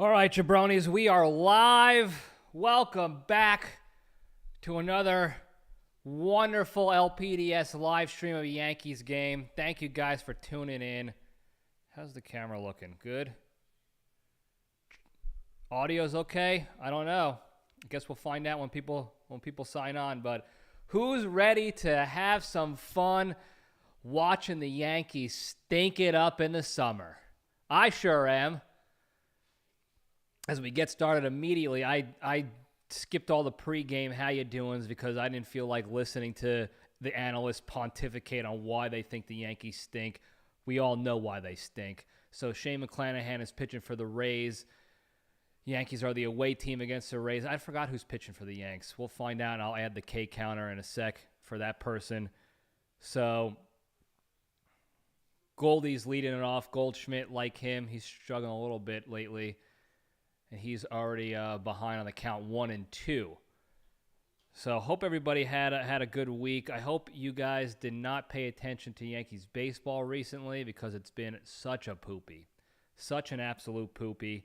All right, jabronis, we are live. Welcome back to another wonderful LPDS live stream of a Yankees game. Thank you guys for tuning in. How's the camera looking? Good? Audio's okay? I don't know. I guess we'll find out when people sign on. But who's ready to have some fun watching the Yankees stink it up in the summer? I sure am. As we get started immediately, I skipped all the pregame how you doings because I didn't feel like listening to the analysts pontificate on why they think the Yankees stink. We all know why they stink. So Shane McClanahan is pitching for the Rays. Yankees are the away team against the Rays. I forgot who's pitching for the Yanks. We'll find out, and I'll add the K counter in a sec for that person. So Goldie's leading it off. Goldschmidt, like him, he's struggling a little bit lately. And he's already behind on the count 1-2. So hope everybody had a good week. I hope you guys did not pay attention to Yankees baseball recently because it's been such a poopy. Such an absolute poopy.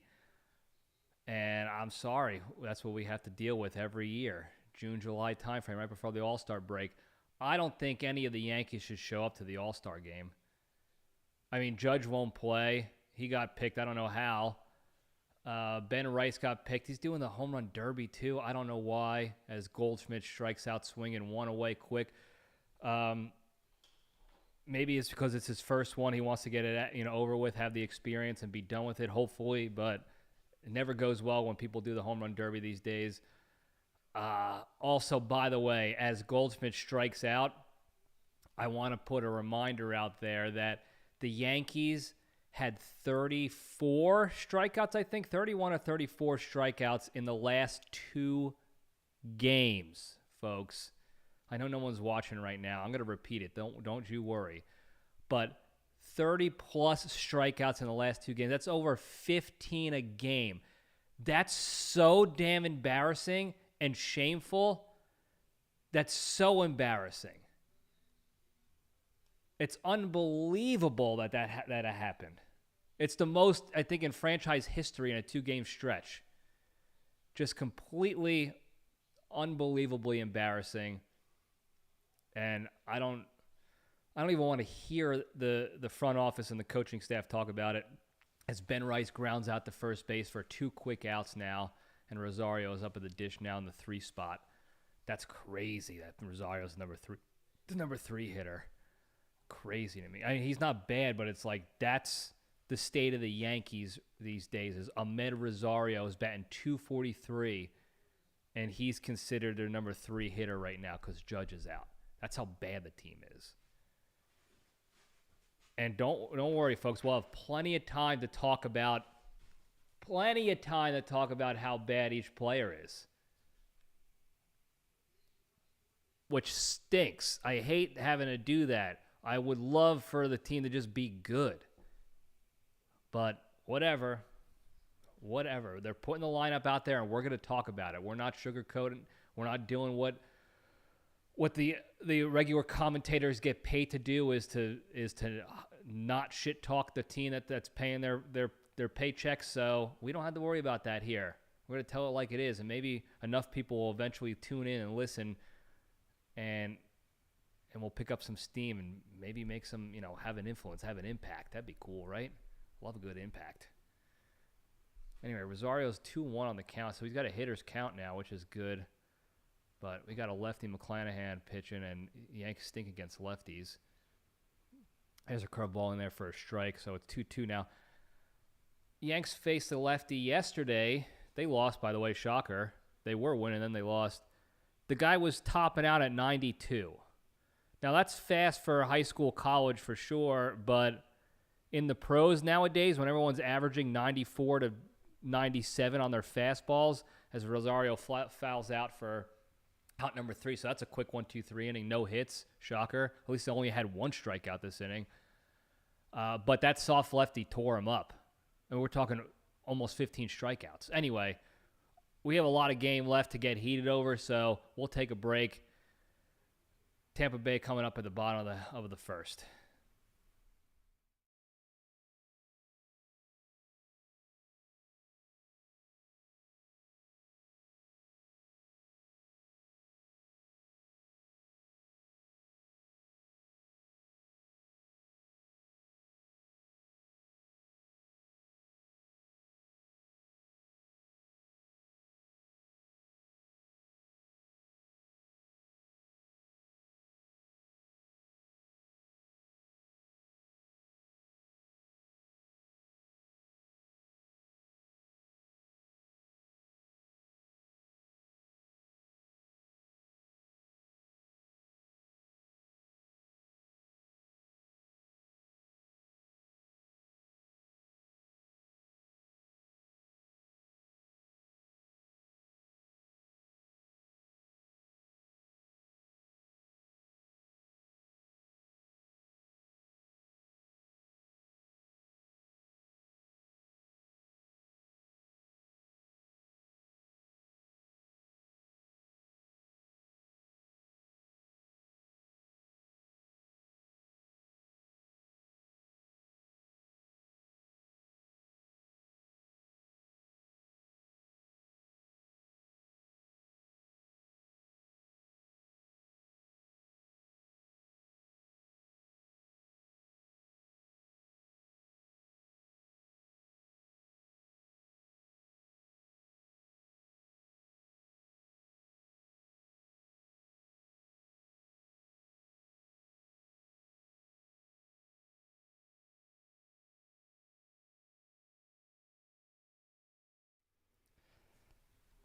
And I'm sorry. That's what we have to deal with every year. June, July timeframe, right before the All-Star break. I don't think any of the Yankees should show up to the All-Star game. I mean, Judge won't play. He got picked. I don't know how. Ben Rice got picked. He's doing the home run derby, too. I don't know why, as Goldschmidt strikes out swinging one away quick. Maybe it's because it's his first one. He wants to get it over with, have the experience, and be done with it, hopefully. But it never goes well when people do the home run derby these days. Also, by the way, as Goldschmidt strikes out, I want to put a reminder out there that the Yankees had 34 strikeouts, I think, 31 or 34 strikeouts in the last 2 games, folks. I know no one's watching right now. I'm going to repeat it. Don't you worry. But 30-plus strikeouts in the last 2 games. That's over 15 a game. That's so damn embarrassing and shameful. That's so embarrassing. It's unbelievable that happened. It's the most, I think, in franchise history in a 2-game stretch. Just completely, unbelievably embarrassing. And I don't even want to hear the front office and the coaching staff talk about it as Ben Rice grounds out to first base for 2 quick outs now, and Rosario is up at the dish now in the 3 spot. That's crazy that Rosario's the number 3 hitter. Crazy to me. I mean, he's not bad, but it's like that's the state of the Yankees these days. Is Ahmed Rosario is batting .243, and he's considered their number 3 hitter right now because Judge is out. That's how bad the team is. And don't worry, folks. We'll have plenty of time to talk about how bad each player is. Which stinks. I hate having to do that. I would love for the team to just be good. But whatever. They're putting the lineup out there, and we're going to talk about it. We're not sugarcoating. We're not doing what the regular commentators get paid to do is to not shit talk the team that's paying their paychecks. So we don't have to worry about that here. We're going to tell it like it is, and maybe enough people will eventually tune in and listen, and we'll pick up some steam and maybe make some, have an influence, have an impact. That'd be cool, right? Love a good impact. Anyway, Rosario's 2-1 on the count, so he's got a hitter's count now, which is good. But we got a lefty McClanahan pitching, and Yankees stink against lefties. There's a curveball in there for a strike, so it's 2-2 now. Yanks faced the lefty yesterday. They lost, by the way, shocker. They were winning, then they lost. The guy was topping out at 92. Now, that's fast for high school, college for sure, but in the pros nowadays, when everyone's averaging 94 to 97 on their fastballs, as Rosario fouls out for out number 3, so that's a quick 1-2-3 inning, no hits, shocker. At least they only had 1 strikeout this inning. But that soft lefty tore him up. And we're talking almost 15 strikeouts. Anyway, we have a lot of game left to get heated over, so we'll take a break. Tampa Bay coming up at the bottom of the first.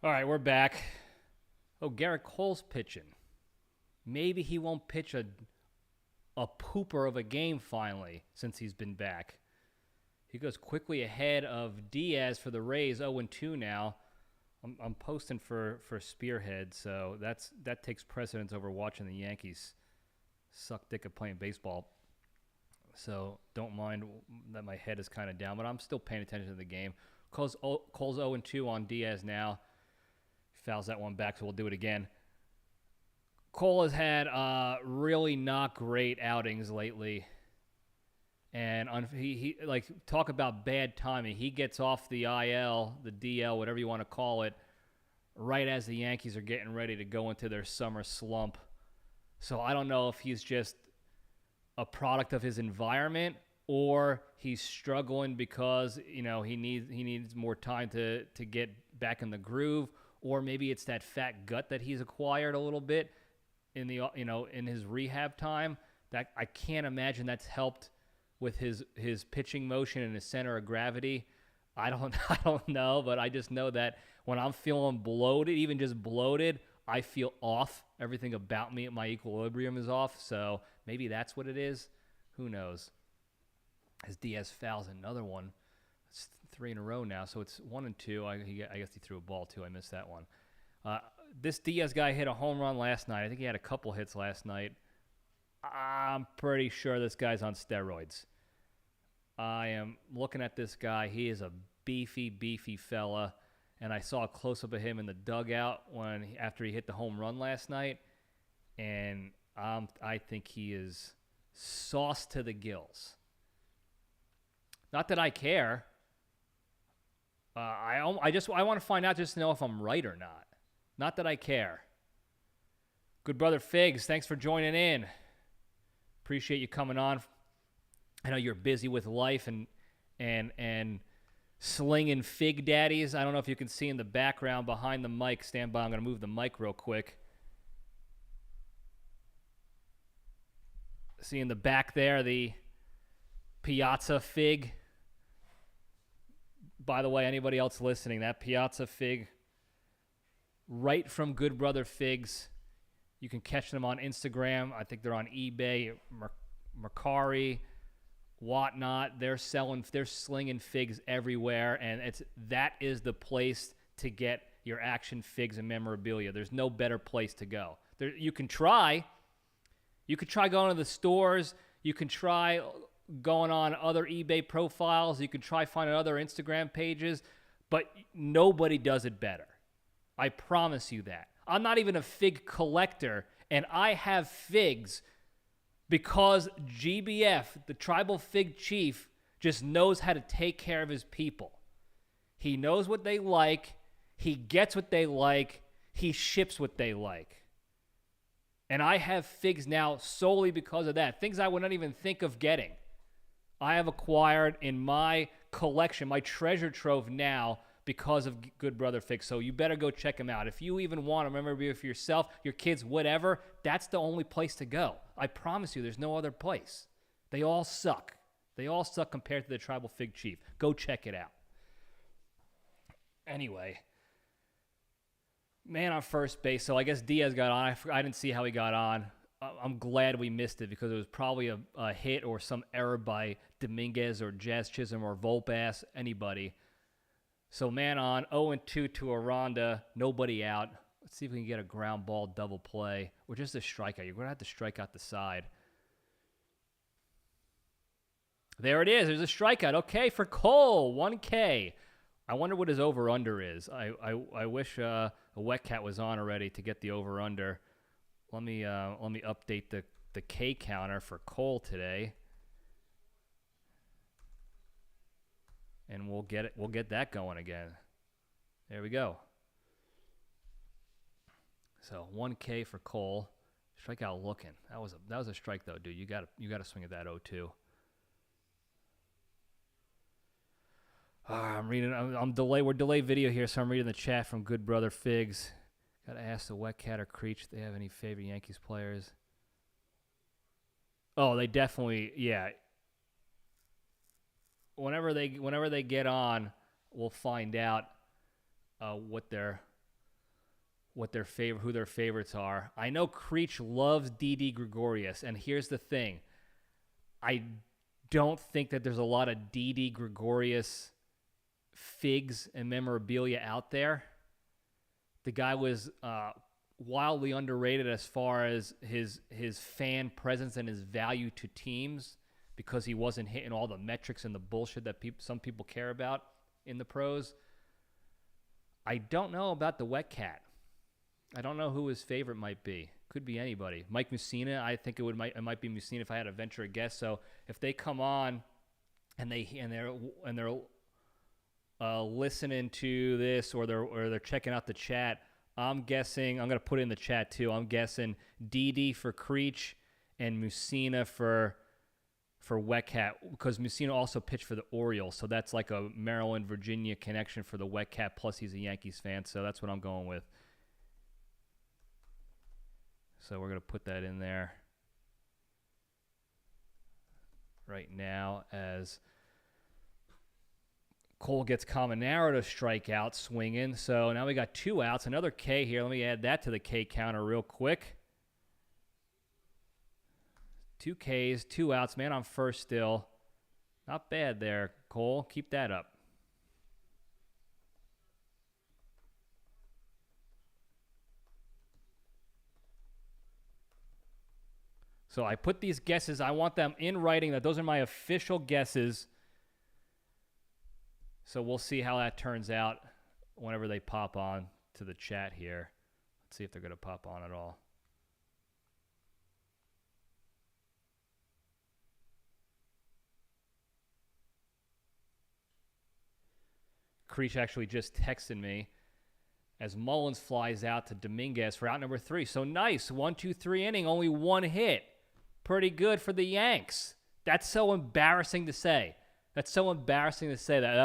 All right, we're back. Oh, Garrett Cole's pitching. Maybe he won't pitch a pooper of a game finally since he's been back. He goes quickly ahead of Diaz for the Rays, 0-2 now. I'm posting for Spearhead, so that takes precedence over watching the Yankees suck dick at playing baseball. So don't mind that my head is kind of down, but I'm still paying attention to the game. Cole's 0-2 on Diaz now. Fouls that one back, so we'll do it again. Cole has had really not great outings lately. And he like, talk about bad timing. He gets off the IL, the DL, whatever you want to call it, right as the Yankees are getting ready to go into their summer slump. So I don't know if he's just a product of his environment or he's struggling because, he needs more time to get back in the groove, or maybe it's that fat gut that he's acquired a little bit in the in his rehab time. That I can't imagine that's helped with his pitching motion and his center of gravity. I don't know, but I just know that when I'm feeling bloated, even just bloated, I feel off. Everything about me, my equilibrium is off. So maybe that's what it is. Who knows? As Diaz fouls another one. It's 3 in a row now, so it's 1-2. I guess he threw a ball too. I missed that one. This Diaz guy hit a home run last night. I think he had a couple hits last night. I'm pretty sure this guy's on steroids. I am looking at this guy. He is a beefy fella. And I saw a close-up of him in the dugout after he hit the home run last night. And I think he is sauced to the gills. Not that I care. I want to find out just to know if I'm right or not. Not that I care. Good brother Figs, thanks for joining in. Appreciate you coming on. I know you're busy with life and slinging fig daddies. I don't know if you can see in the background behind the mic. Stand by. I'm going to move the mic real quick. See in the back there the Piazza fig. By the way, anybody else listening, that Piazza fig, right from Good Brother Figs. You can catch them on Instagram. I think they're on eBay, Mercari, whatnot. They're slinging figs everywhere, and that is the place to get your action figs and memorabilia. There's no better place to go. You can try going to the stores. You can try going on other eBay profiles. You can try finding other Instagram pages, but nobody does it better. I promise you that. I'm not even a fig collector, and I have figs because GBF, the tribal fig chief, just knows how to take care of his people. He knows what they like. He gets what they like. He ships what they like. And I have figs now solely because of that. Things I would not even think of getting. I have acquired in my collection, my treasure trove now, because of Good Brother Figs. So you better go check them out. If you even want to remember for yourself, your kids, whatever, that's the only place to go. I promise you, there's no other place. They all suck. They all suck compared to the tribal fig chief. Go check it out. Anyway, man on first base. So I guess Diaz got on. I didn't see how he got on. I'm glad we missed it because it was probably a hit or some error by Dominguez or Jazz Chisholm or Volpass, anybody. So man on, 0-2 to Aranda, nobody out. Let's see if we can get a ground ball double play or just a strikeout. You're going to have to strike out the side. There it is. There's a strikeout. Okay, for Cole, 1K. I wonder what his over-under is. I wish a Wet Cat was on already to get the over-under. Let me update the K counter for Cole today. And we'll get that going again. There we go. So 1K for Cole. Strikeout looking. That was a strike though, dude. You gotta swing at that 0-2. I'm reading. I'm delayed. We're delayed video here, so I'm reading the chat from Good Brother Figs. Gotta ask the Wet Cat or Creech if they have any favorite Yankees players. Oh, they definitely, yeah. Whenever they get on, we'll find out what their who their favorites are. I know Creech loves Didi Gregorius, and here's the thing. I don't think that there's a lot of Didi Gregorius figs and memorabilia out there. The guy was wildly underrated as far as his fan presence and his value to teams because he wasn't hitting all the metrics and the bullshit that some people care about in the pros. I don't know about the Wet Cat. I don't know who his favorite might be. Could be anybody. Mike Mussina, I think it might be Mussina if I had to venture a guess. So if they come on and they're listening to this or they're checking out the chat, I'm guessing I'm gonna put it in the chat too. I'm guessing Didi for Creech and Mussina for Wet Cat because Mussina also pitched for the Orioles, so that's like a Maryland Virginia connection for the Wet Cat. Plus he's a Yankees fan, so that's what I'm going with. So we're going to put that in there right now as Cole gets Caminero to strike out swinging. So now we got 2 outs. Another K here. Let me add that to the K counter real quick. 2 Ks, 2 outs. Man on first still. Not bad there, Cole. Keep that up. So I put these guesses. I want them in writing. That those are my official guesses. So we'll see how that turns out whenever they pop on to the chat here. Let's see if they're going to pop on at all. Creech actually just texted me as Mullins flies out to Dominguez for out number 3. So nice. 1-2-3 inning, only 1 hit. Pretty good for the Yanks. That's so embarrassing to say. That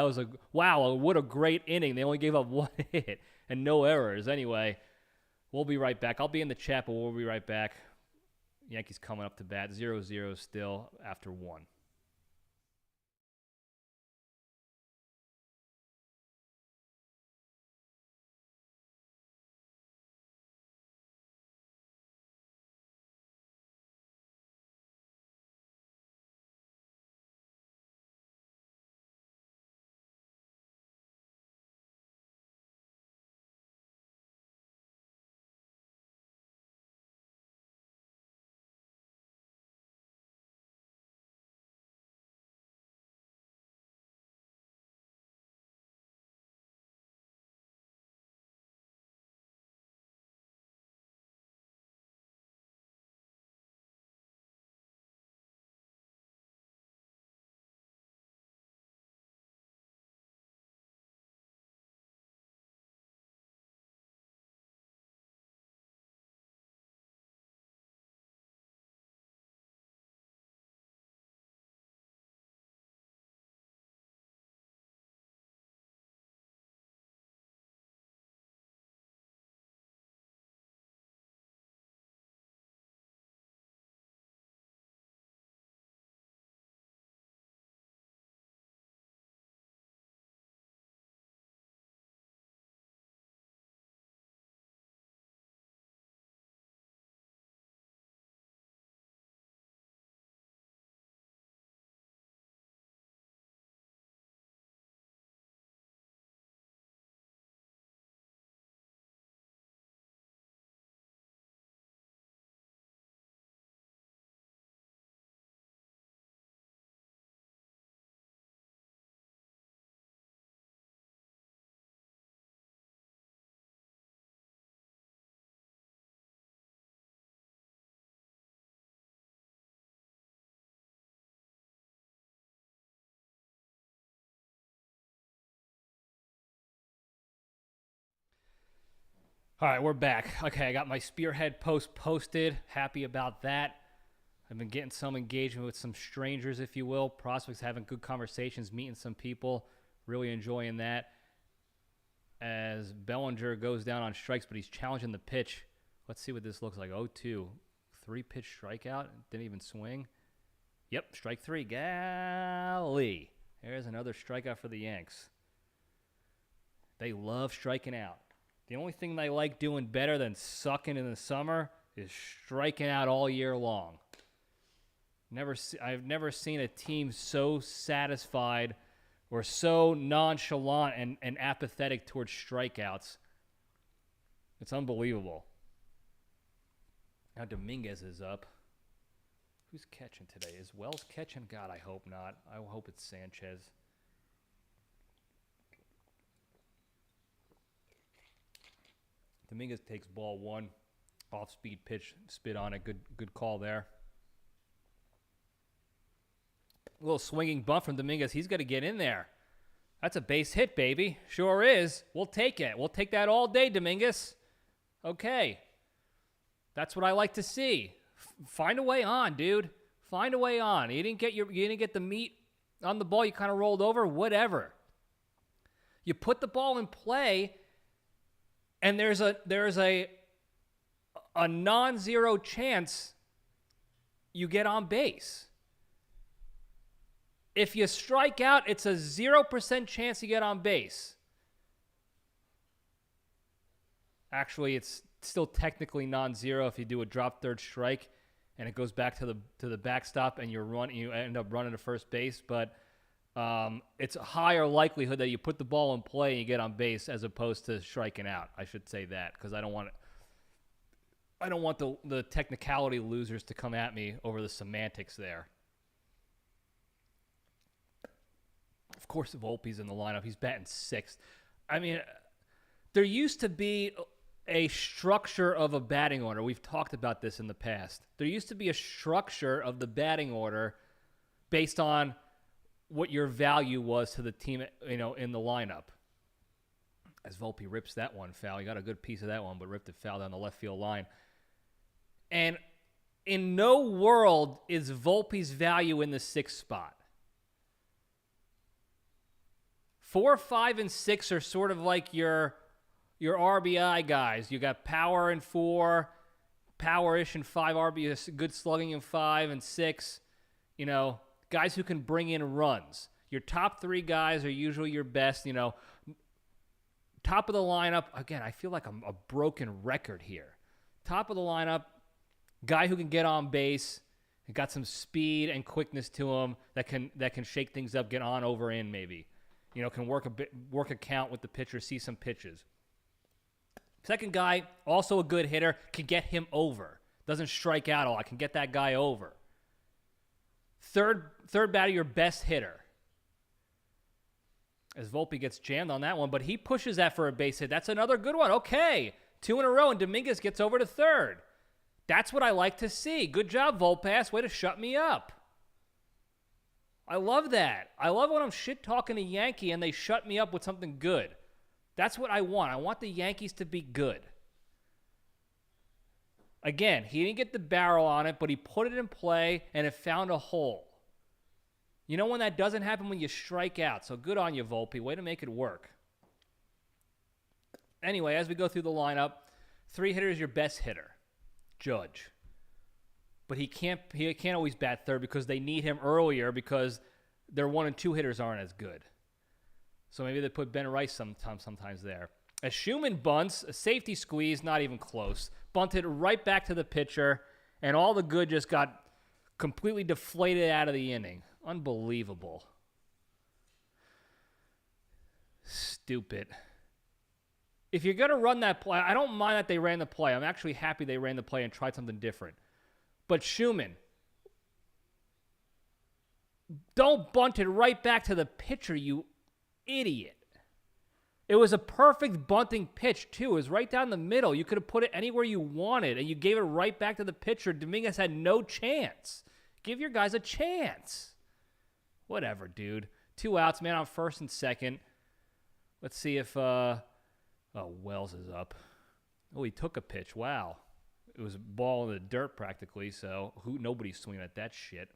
was wow, what a great inning. They only gave up 1 hit and no errors. Anyway, we'll be right back. I'll be in the chat, but we'll be right back. Yankees coming up to bat. 0-0 still after 1. All right, we're back. Okay, I got my Spearhead post posted. Happy about that. I've been getting some engagement with some strangers, if you will. Prospects having good conversations, meeting some people. Really enjoying that. As Bellinger goes down on strikes, but he's challenging the pitch. Let's see what this looks like. 0-2. 3-pitch strikeout. Didn't even swing. Yep, strike 3. Golly. There's another strikeout for the Yanks. They love striking out. The only thing they like doing better than sucking in the summer is striking out all year long. I've never seen a team so satisfied or so nonchalant and apathetic towards strikeouts. It's unbelievable. Now Dominguez is up. Who's catching today? Is Wells catching? God, I hope not. I hope it's Sanchez. Dominguez takes ball one. Off-speed pitch. Spit on it. Good call there. A little swinging bunt from Dominguez. He's got to get in there. That's a base hit, baby. Sure is. We'll take it. We'll take that all day, Dominguez. Okay. That's what I like to see. Find a way on, dude. Find a way on. You didn't get the meat on the ball. You kind of rolled over. Whatever. You put the ball in play, and there's a non-zero chance you get on base. If you strike out, it's a 0% chance you get on base. Actually, it's still technically non-zero if you do a drop third strike and it goes back to the backstop and you end up running to first base. But it's a higher likelihood that you put the ball in play and you get on base as opposed to striking out. I should say that because I don't want the technicality losers to come at me over the semantics there. Of course, Volpe's in the lineup. He's batting sixth. I mean, there used to be a structure of a batting order. We've talked about this in the past. There used to be a structure of the batting order based on what your value was to the team, in the lineup. As Volpe rips that one foul. He got a good piece of that one, but ripped it foul down the left field line. And in no world is Volpe's value in the sixth spot. 4, 5, and 6 are sort of like your RBI guys. You got power in 4, power-ish in 5, RBI, good slugging in 5 and 6. Guys who can bring in runs. Your top 3 guys are usually your best. Top of the lineup. Again, I feel like I'm a broken record here. Top of the lineup, guy who can get on base, and got some speed and quickness to him that can shake things up, get on, over, in maybe. Can work a count with the pitcher, see some pitches. Second guy, also a good hitter, can get him over. Doesn't strike out a lot, can get that guy over. Third batter, your best hitter. As Volpe gets jammed on that one, but he pushes that for a base hit. That's another good one. Okay, 2 in a row, and Dominguez gets over to third. That's what I like to see. Good job, Volpe. Way to shut me up. I love that. I love when I'm shit-talking a Yankee and they shut me up with something good. That's what I want. I want the Yankees to be good. Again, he didn't get the barrel on it, but he put it in play and it found a hole. When that doesn't happen, when you strike out. So good on you, Volpe. Way to make it work. Anyway, as we go through the lineup, 3 hitters, your best hitter, Judge. But he can't always bat third because they need him earlier because their 1 and 2 hitters aren't as good. So maybe they put Ben Rice sometimes there. As Schumann bunts, a safety squeeze, not even close. Bunted right back to the pitcher, and all the good just got completely deflated out of the inning. Unbelievable. Stupid. If you're going to run that play, I don't mind that they ran the play. I'm actually happy they ran the play and tried something different. But Schumann, don't bunt it right back to the pitcher, you idiot. It was a perfect bunting pitch, too. It was right down the middle. You could have put it anywhere you wanted, and you gave it right back to the pitcher. Dominguez had no chance. Give your guys a chance. Whatever, dude. 2 outs, man on first and second. Let's see if Wells is up. Oh, he took a pitch. Wow. It was a ball in the dirt practically, so nobody's swinging at that shit.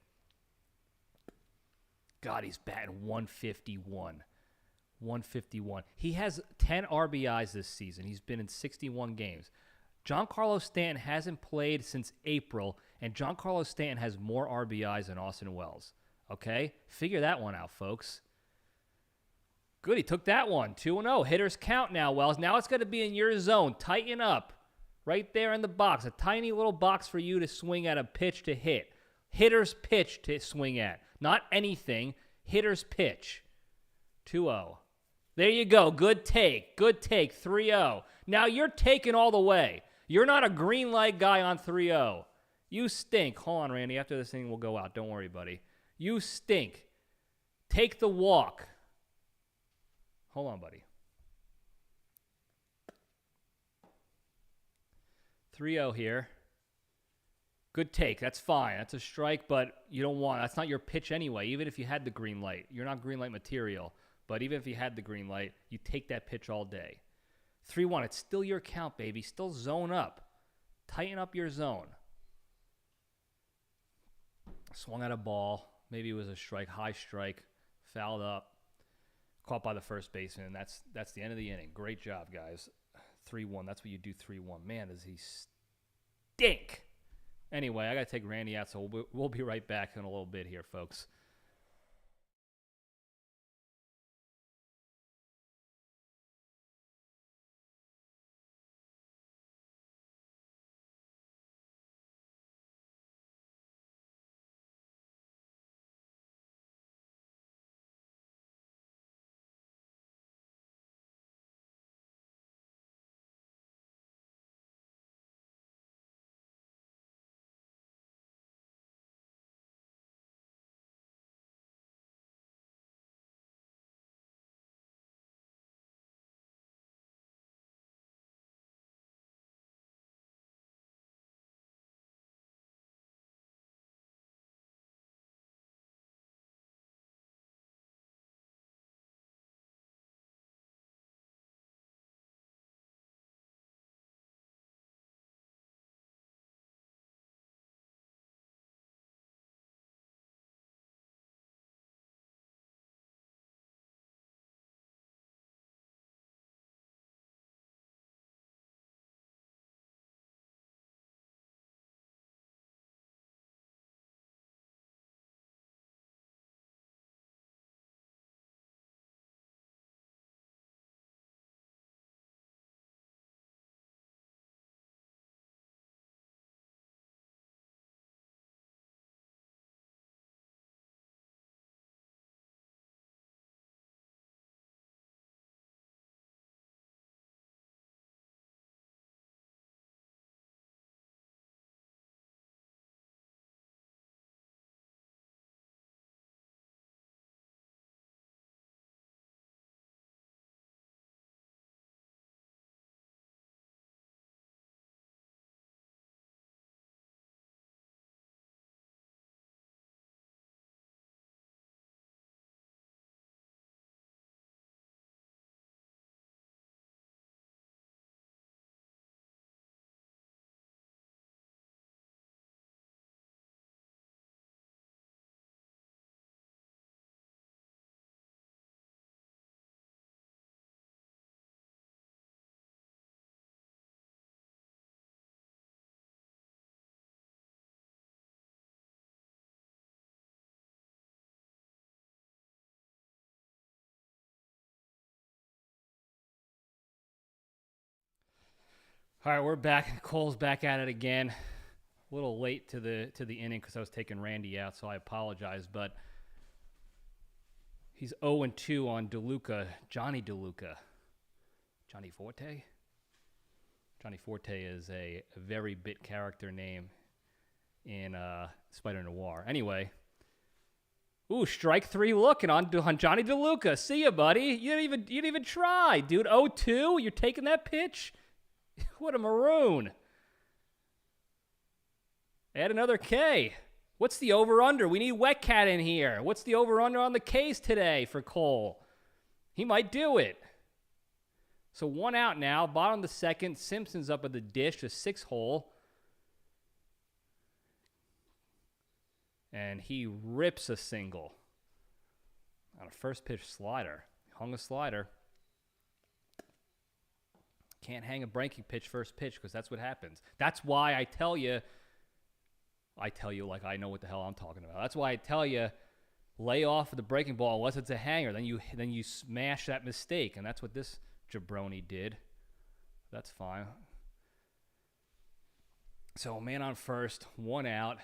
God, he's batting 151. 151. He has 10 RBIs this season. He's been in 61 games. Giancarlo Stanton hasn't played since April, and Giancarlo Stanton has more RBIs than Austin Wells. Okay? Figure that one out, folks. Good, he took that one. 2-0. Hitters count now, Wells. Now it's going to be in your zone. Tighten up. Right there in the box. A tiny little box for you to swing at a pitch to hit. Hitter's pitch to swing at. Not anything. Hitter's pitch. 2-0. There you go. Good take. Good take. 3-0. Now you're taking all the way. You're not a green light guy on 3-0. You stink. Hold on, Randy. After this thing, we'll go out. Don't worry, buddy. You stink. Take the walk. Hold on, buddy. 3-0 here. Good take. That's fine. That's a strike, but you don't want. That's not your pitch anyway, even if you had the green light. You're not green light material. But even if you had the green light, you take that pitch all day. 3-1. It's still your count, baby. Still zone up. Tighten up your zone. Swung at a ball. Maybe it was a strike, high strike. Fouled up. Caught by the first baseman. And that's the end of the inning. Great job, guys. 3-1. That's what you do 3-1. Man, does he stink. Anyway, I got to take Randy out, so we'll be right back in a little bit here, folks. All right, we're back. Cole's back at it again. A little late to the inning because I was taking Randy out, so I apologize. But he's 0-2 on DeLuca, Johnny DeLuca. Johnny Forte? Johnny Forte is a very bit character name in Spider Noir. Anyway, ooh, strike three looking on Johnny DeLuca. See ya, buddy. You didn't even try, dude. 0-2. You're taking that pitch. What a maroon. Add another K. What's the over-under? We need Wet Cat in here. What's the over-under on the Ks today for Cole? He might do it. So 1 out now. Bottom of the second. Simpson's up at the dish. A 6-hole. And he rips a single. On a first pitch slider. Hung a slider. Can't hang a breaking pitch first pitch because that's what happens. That's why I tell you like I know what the hell I'm talking about. That's why I tell you Lay off the breaking ball unless it's a hanger. Then you smash that mistake, and that's what this jabroni did. That's fine. So man on first, 1 out.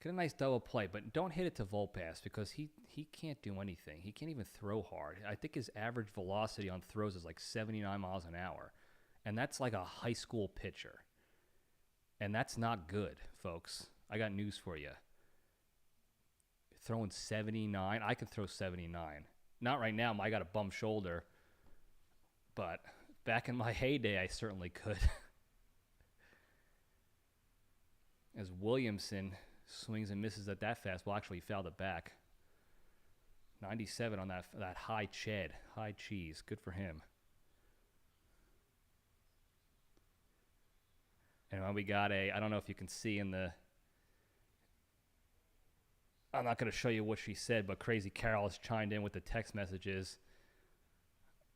Get a nice double play, but don't hit it to Volpass because he can't do anything. He can't even throw hard. I think his average velocity on throws is like 79 miles an hour, and that's like a high school pitcher. And that's not good, folks. I got news for you. Throwing 79, I can throw 79. Not right now. I got a bum shoulder, but back in my heyday, I certainly could. As Williamson swings and misses at that fastball. Actually, he fouled it back. 97 on that high cheese. Good for him. And we got I don't know if you can see in the, I'm not going to show you what she said, but Crazy Carol has chimed in with the text messages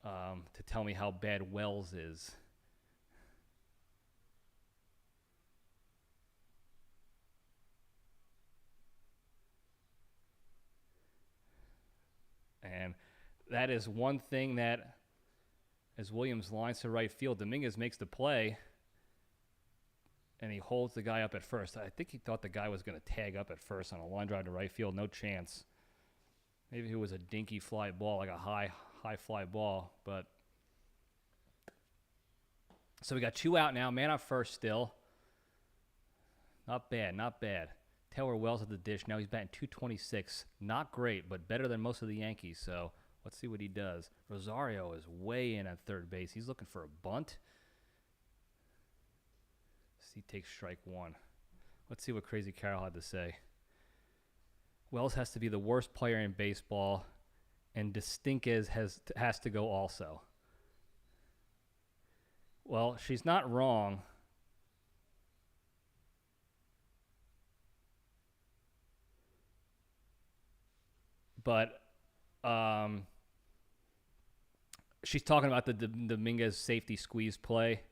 to tell me how bad Wells is. And that is one thing that, as Williams lines to right field, Dominguez makes the play, and he holds the guy up at first. I think he thought the guy was going to tag up at first on a line drive to right field. No chance. Maybe it was a dinky fly ball, like a high fly ball. But so we got 2 out now. Man on first still. Not bad, not bad. Taylor Wells at the dish. Now he's batting .226. Not great, but better than most of the Yankees. So let's see what he does. Rosario is way in at third base. He's looking for a bunt. He takes strike 1. Let's see what Crazy Carol had to say. Wells has to be the worst player in baseball, and Distinquez has to go also. Well, she's not wrong. But she's talking about the Dominguez safety squeeze play.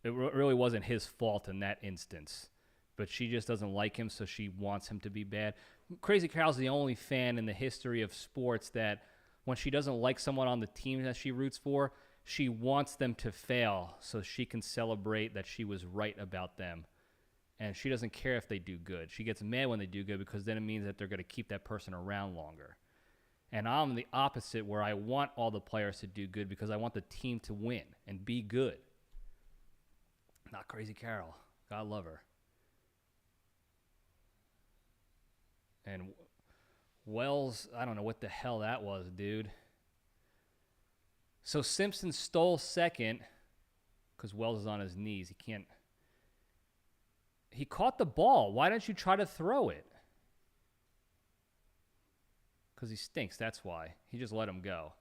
It really wasn't his fault in that instance. But she just doesn't like him, so she wants him to be bad. Crazy Carol's the only fan in the history of sports that when she doesn't like someone on the team that she roots for, she wants them to fail so she can celebrate that she was right about them. And she doesn't care if they do good. She gets mad when they do good because then it means that they're going to keep that person around longer. And I'm the opposite, where I want all the players to do good because I want the team to win and be good. Not Crazy Carol. God love her. And Wells, I don't know what the hell that was, dude. So Simpson stole second because Wells is on his knees. He can't. He caught the ball. Why don't you try to throw it? Because he stinks, that's why. He just let him go.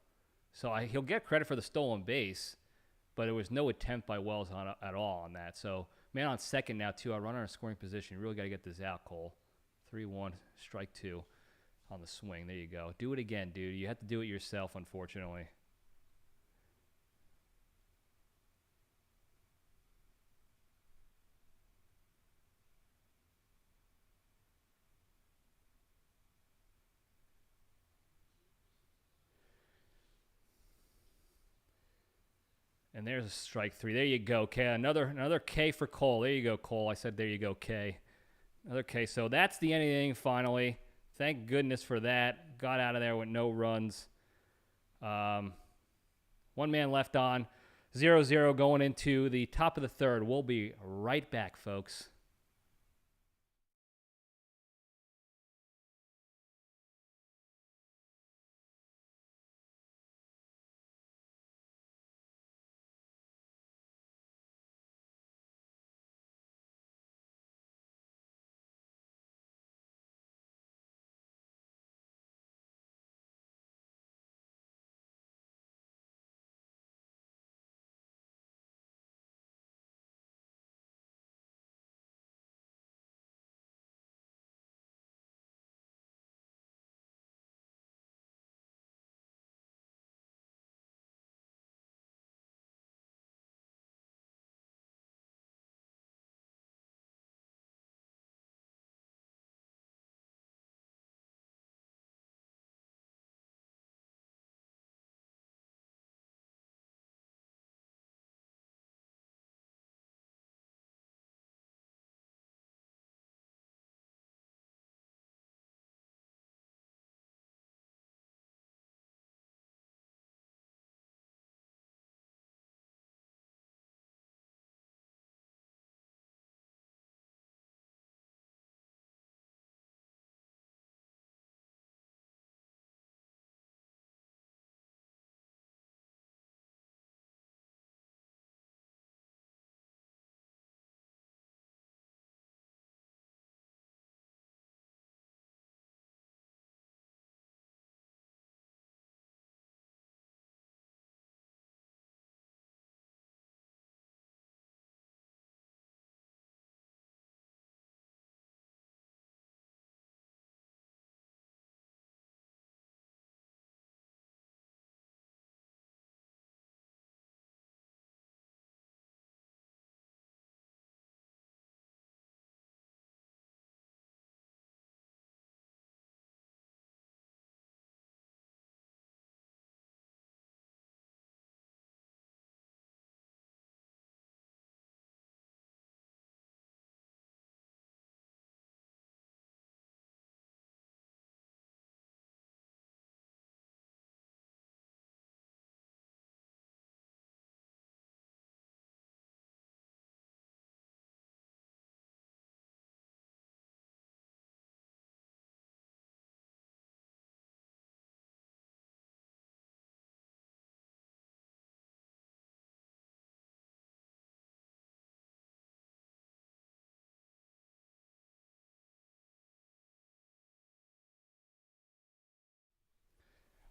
So he'll get credit for the stolen base, but there was no attempt by Wells at all on that. So man on second now, too. I run on a scoring position. You really got to get this out, Cole. 3-1, strike 2 on the swing. There you go. Do it again, dude. You have to do it yourself, unfortunately. And there's a strike 3. There you go, K. Another K for Cole. There you go, Cole. I said there you go, K. Another K. So that's the end of the inning finally. Thank goodness for that. Got out of there with no runs. 1 man left on. 0-0 going into the top of the third. We'll be right back, folks.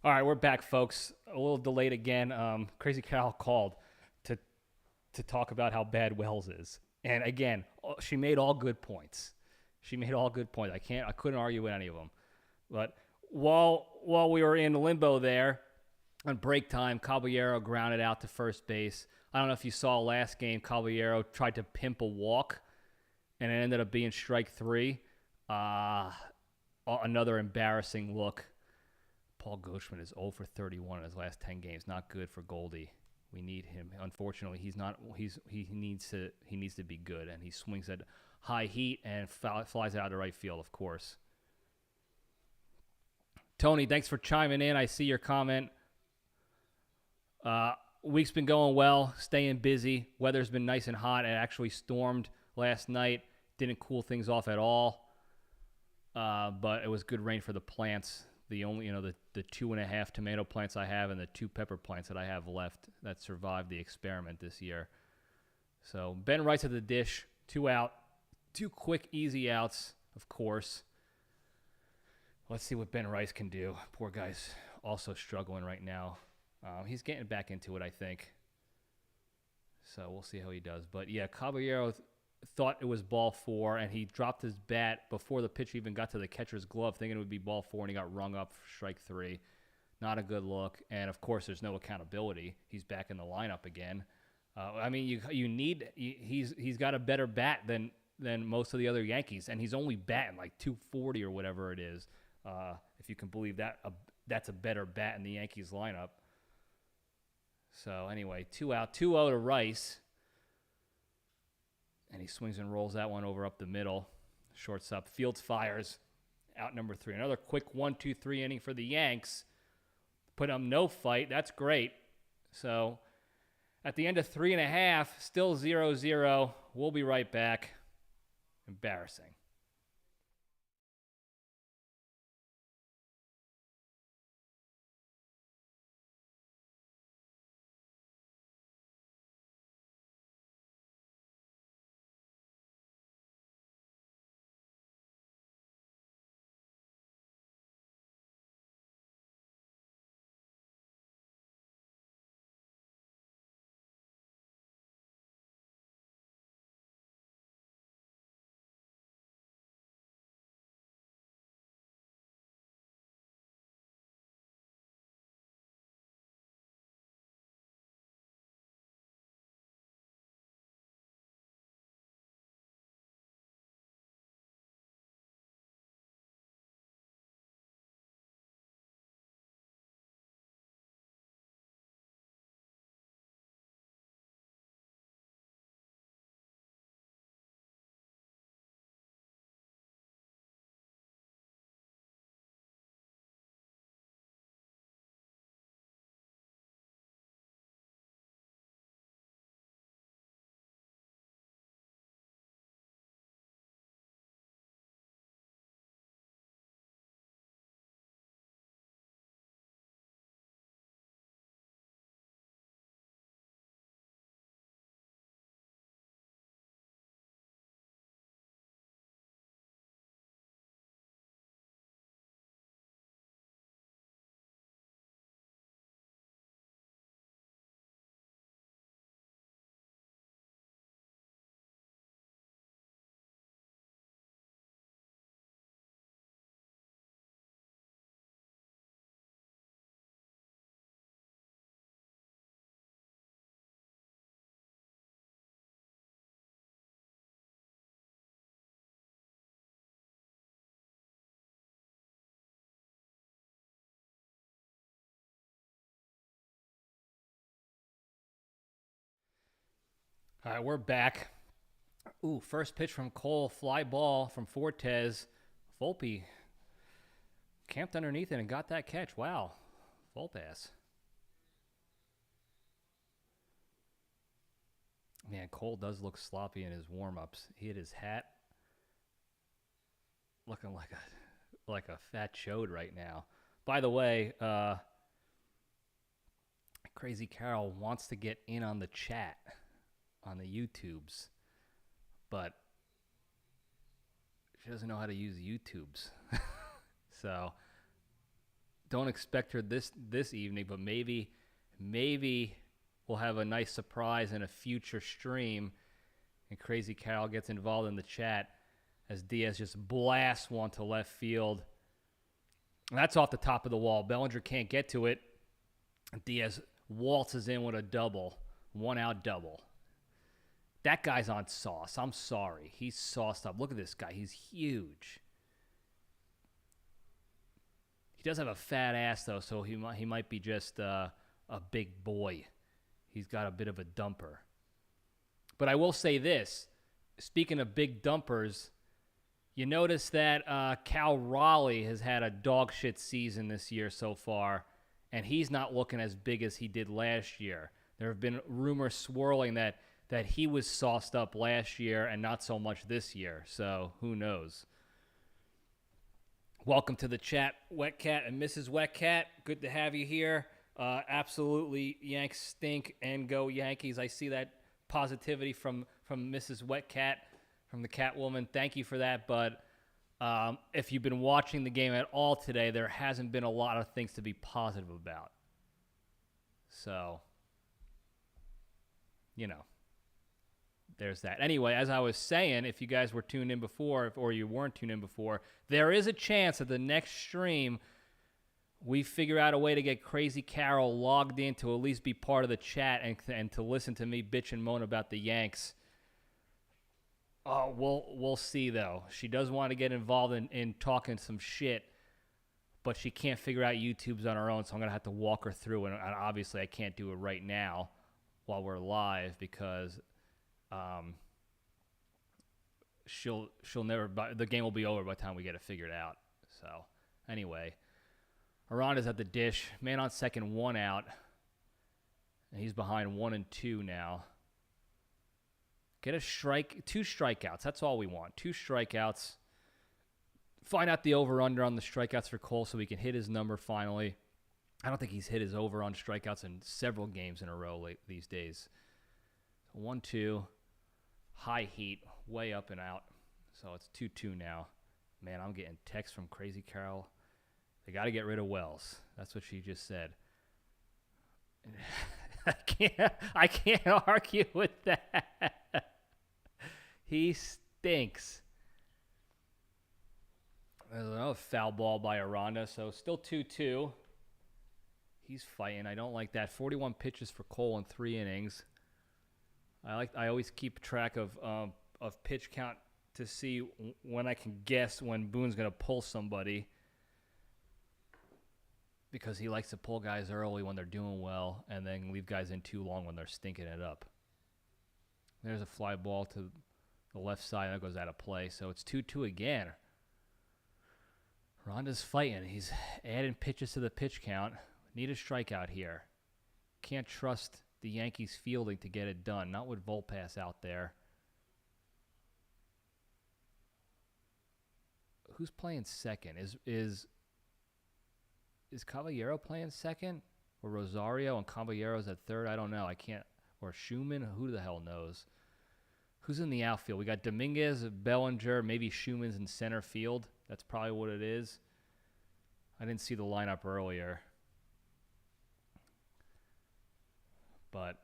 All right, we're back, folks. A little delayed again. Crazy Carol called to talk about how bad Wells is, and again, she made all good points. She made all good points. I couldn't argue with any of them. But while we were in limbo there, on break time, Caballero grounded out to first base. I don't know if you saw last game. Caballero tried to pimp a walk, and it ended up being strike 3. Another embarrassing look. Paul Goldschmidt is 0 for 31 in his last 10 games. Not good for Goldie. We need him. Unfortunately, he needs to be good, and he swings at high heat and flies out to right field, of course. Tony, thanks for chiming in. I see your comment. Week's been going well, staying busy. Weather's been nice and hot. It actually stormed last night. Didn't cool things off at all. But it was good rain for the plants. The only, the 2.5 tomato plants I have and the 2 pepper plants that I have left that survived the experiment this year. So Ben Rice at the dish, 2 out, 2 quick, easy outs, of course. Let's see what Ben Rice can do. Poor guy's also struggling right now. He's getting back into it, I think. So we'll see how he does. But yeah, Caballero thought it was ball 4, and he dropped his bat before the pitch even got to the catcher's glove, thinking it would be ball 4, and he got rung up for strike 3. Not a good look. And of course, there's no accountability. He's back in the lineup again. I mean, he's got a better bat than most of the other Yankees, and he's only batting like 240 or whatever it is. If you can believe that, that's a better bat in the Yankees lineup. So anyway, 2 out, 2-0 to Rice. And he swings and rolls that one over up the middle. Shortstop Fields fires out number 3. Another quick 1-2-3 inning for the Yanks. Put them no fight. That's great. So at the end of 3.5, still 0-0. We'll be right back. Embarrassing. All right, we're back. Ooh, first pitch from Cole, fly ball from Fortes. Volpe camped underneath it and got that catch. Wow, full pass. Man, Cole does look sloppy in his warm-ups. He hit his hat, looking like a fat chode right now. By the way, Crazy Carol wants to get in on the chat on the YouTubes, but she doesn't know how to use YouTubes. So don't expect her this evening, but maybe we'll have a nice surprise in a future stream, and Crazy Carol gets involved in the chat as Diaz just blasts one to left field. And that's off the top of the wall. Bellinger can't get to it. Diaz waltzes in with a double, 1-out double. That guy's on sauce. I'm sorry. He's sauced up. Look at this guy. He's huge. He does have a fat ass, though, so he might be just a big boy. He's got a bit of a dumper. But I will say this. Speaking of big dumpers, you notice that Cal Raleigh has had a dog shit season this year so far, and he's not looking as big as he did last year. There have been rumors swirling that he was sauced up last year and not so much this year, so who knows. Welcome to the chat, Wet Cat and Mrs. Wet Cat. Good to have you here. Absolutely, Yanks stink and go Yankees. I see that positivity from Mrs. Wet Cat, from the Catwoman. Thank you for that. But if you've been watching the game at all today, there hasn't been a lot of things to be positive about. So, you know, there's that. Anyway, as I was saying, if you guys were tuned in before, or you weren't tuned in before, there is a chance that the next stream we figure out a way to get Crazy Carol logged in to at least be part of the chat and to listen to me bitch and moan about the Yanks. Oh, we'll see, though. She does want to get involved in talking some shit, but she can't figure out YouTube's on her own, so I'm going to have to walk her through. And obviously, I can't do it right now while we're live because she'll never. The game will be over by the time we get it figured out. So, anyway, Aranda's at the dish. Man on second, 1 out. And he's behind 1-2 now. Get a strike, 2 strikeouts. That's all we want. 2 strikeouts. Find out the over-under on the strikeouts for Cole so we can hit his number finally. I don't think he's hit his over on strikeouts in several games in a row these days. 1-2. High heat. Way up and out. So it's 2-2 now. Man, I'm getting texts from Crazy Carol. They got to get rid of Wells. That's what she just said. I can't argue with that. He stinks. There's another foul ball by Aranda, so still 2-2. He's fighting. I don't like that. 41 pitches for Cole in 3 innings. I always keep track of pitch count to see when I can guess when Boone's going to pull somebody, because he likes to pull guys early when they're doing well and then leave guys in too long when they're stinking it up. There's a fly ball to the left side. That goes out of play. So it's 2-2 again. Ronda's fighting. He's adding pitches to the pitch count. Need a strikeout here. Can't trust the Yankees fielding to get it done. Not with Volpass out there. Who's playing second? Is Caballero playing second? Or Rosario and Caballero's at third? I don't know. I can't. Or Schumann? Who the hell knows? Who's in the outfield? We got Dominguez, Bellinger, maybe Schumann's in center field. That's probably what it is. I didn't see the lineup earlier. But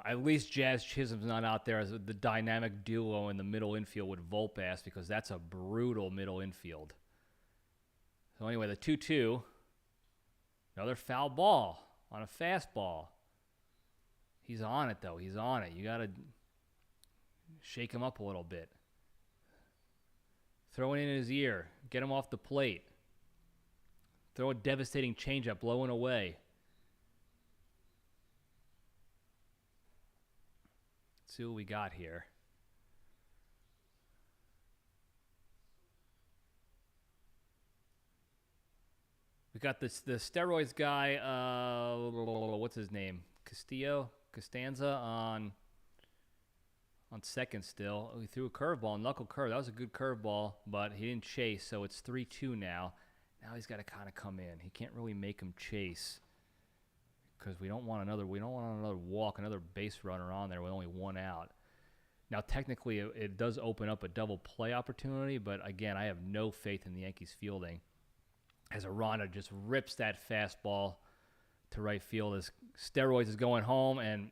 at least Jazz Chisholm's not out there as the dynamic duo in the middle infield with Volpass, because that's a brutal middle infield. So anyway, the 2-2. Another foul ball on a fastball. He's on it, though. He's on it. You got to shake him up a little bit. Throw it in his ear. Get him off the plate. Throw a devastating changeup, blowing away. Let's see what we got here. We got the steroids guy, what's his name? Costanza on second still. He threw a curveball, knuckle curve. That was a good curveball, but he didn't chase, so it's 3-2 now. Now he's got to kind of come in. He can't really make him chase because we don't want another walk, another base runner on there with only 1 out. Now, technically, it does open up a double play opportunity, but again, I have no faith in the Yankees fielding. as Aranda just rips that fastball to right field as Steroids is going home. And,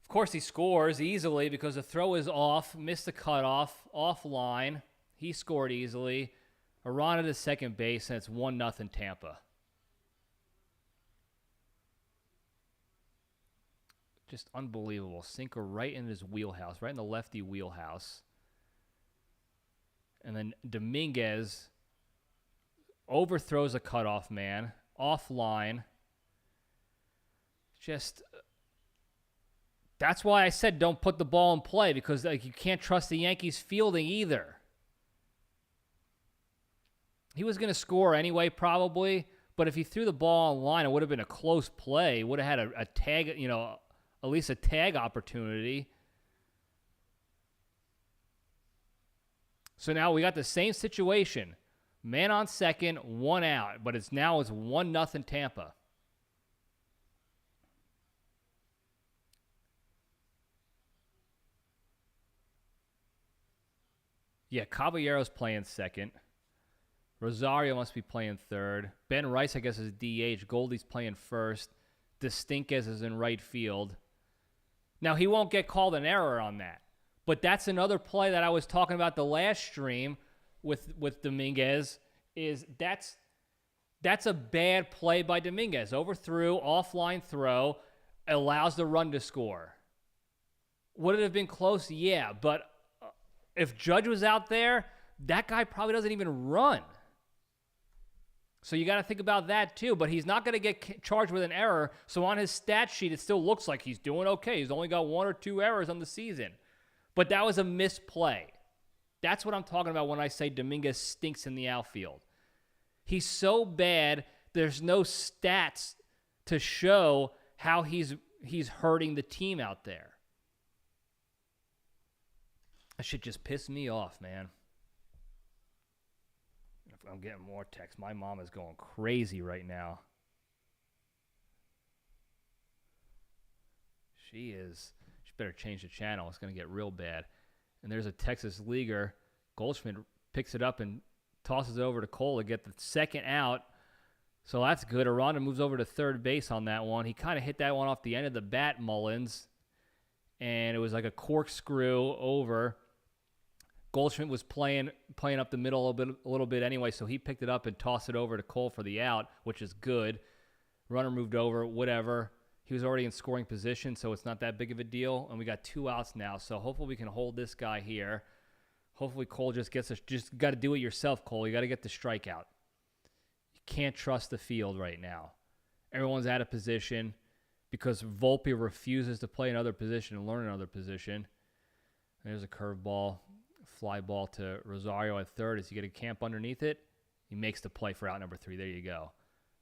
of course, he scores easily because the throw is off, missed the cutoff, offline. He scored easily. Aranda to second base, and it's 1-0 Tampa. Just unbelievable. Sinker right in his wheelhouse, right in the lefty wheelhouse. And then Dominguez overthrows a cutoff man, offline. Just, that's why I said don't put the ball in play, because like, you can't trust the Yankees fielding either. He was going to score anyway, probably, but if he threw the ball on line, it would have been a close play. Would have had a tag, at least a tag opportunity. So now we got the same situation. Man on second, 1 out, but it's 1-0 Tampa. Yeah, Caballero's playing second. Rosario must be playing third. Ben Rice, I guess, is DH. Goldie's playing first. Distinquez is in right field. Now, he won't get called an error on that. But that's another play that I was talking about the last stream with Dominguez. That's a bad play by Dominguez. Overthrew, offline throw, allows the run to score. Would it have been close? Yeah, but if Judge was out there, that guy probably doesn't even run. So you got to think about that too. But he's not going to get charged with an error. So on his stat sheet, it still looks like he's doing okay. He's only got 1 or 2 errors on the season. But that was a misplay. That's what I'm talking about when I say Dominguez stinks in the outfield. He's so bad, there's no stats to show how he's hurting the team out there. That shit just pissed me off, man. I'm getting more texts. My mom is going crazy right now. She better change the channel. It's going to get real bad. And there's a Texas leaguer. Goldschmidt picks it up and tosses it over to Cole to get the second out. So that's good. Aranda moves over to third base on that one. He kind of hit that one off the end of the bat, Mullins. And it was like a corkscrew over. Goldschmidt was playing up the middle a little bit anyway, so he picked it up and tossed it over to Cole for the out, which is good. Runner moved over, whatever. He was already in scoring position, so it's not that big of a deal. And we got 2 outs now, so hopefully we can hold this guy here. Hopefully Cole just got to do it yourself, Cole. You got to get the strikeout. You can't trust the field right now. Everyone's out of position because Volpe refuses to play another position and learn another position. There's a curveball. Fly ball to Rosario at third. As you get a camp underneath it, he makes the play for out number 3. There you go.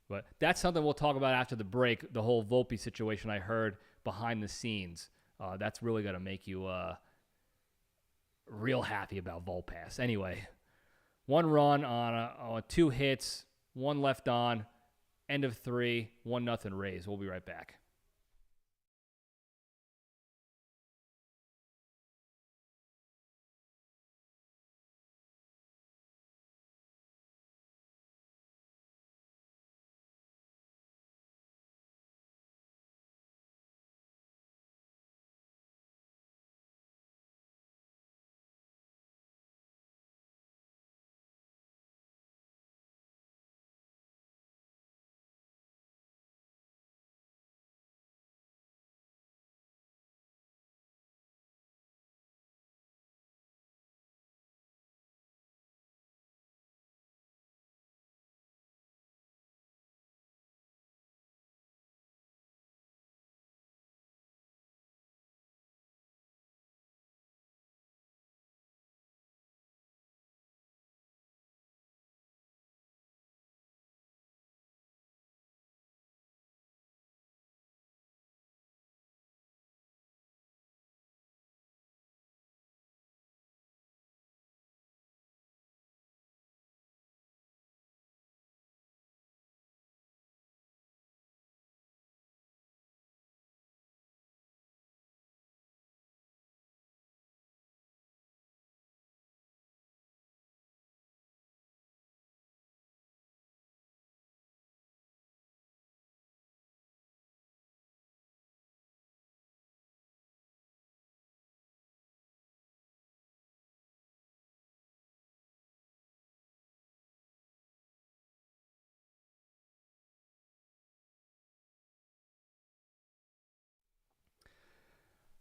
But that's something we'll talk about after the break, the whole Volpe situation I heard behind the scenes. That's really going to make you real happy about Volpass. Anyway, 1 run on 2 hits, 1 left on, end of 3, 1-0 Rays. We'll be right back.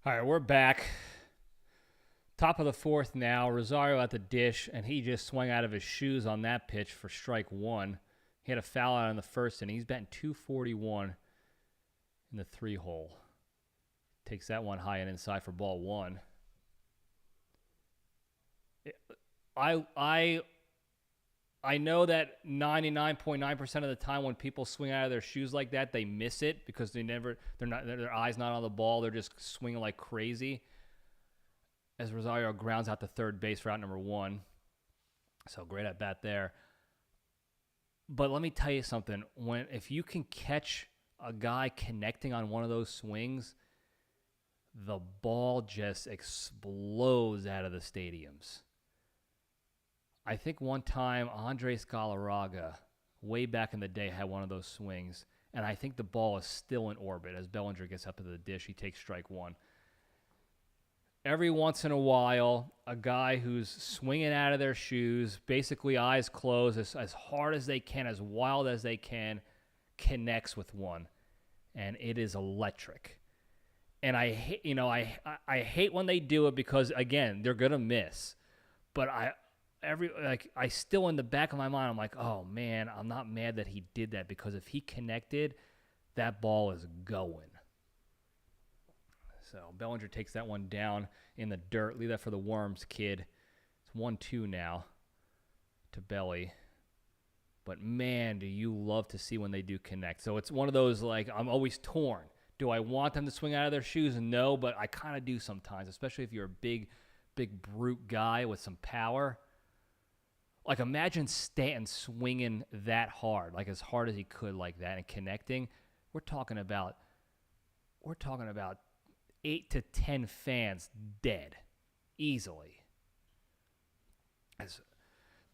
All right, we're back. Top of the fourth now. Rosario at the dish, and he just swung out of his shoes on that pitch for strike one. He had a foul out in the first inning. He's batting 241 in the 3-hole. Takes that one high and inside for ball one. I know that 99.9% of the time when people swing out of their shoes like that, they miss it because their eyes not on the ball. They're just swinging like crazy. As Rosario grounds out to third base for out number one. So great at bat there. But let me tell you something. If you can catch a guy connecting on one of those swings, the ball just explodes out of the stadiums. I think one time Andres Galarraga, way back in the day, had one of those swings, and I think the ball is still in orbit. As Bellinger gets up to the dish, he takes strike one. Every once in a while, a guy who's swinging out of their shoes, basically eyes closed, as hard as they can, as wild as they can, connects with one, and it is electric. And I hate when they do it because, again, they're gonna miss. But I still in the back of my mind, I'm like, oh man, I'm not mad that he did that because if he connected, that ball is going. So Bellinger takes that one down in the dirt. Leave that for the Worms kid. It's 1-2 now to Belly. But man, do you love to see when they do connect. So it's one of those, like, I'm always torn. Do I want them to swing out of their shoes? No, but I kind of do sometimes, especially if you're a big brute guy with some power. Like, imagine Stanton swinging that hard, like as hard as he could like that and connecting. We're talking about 8 to 10 fans dead easily. As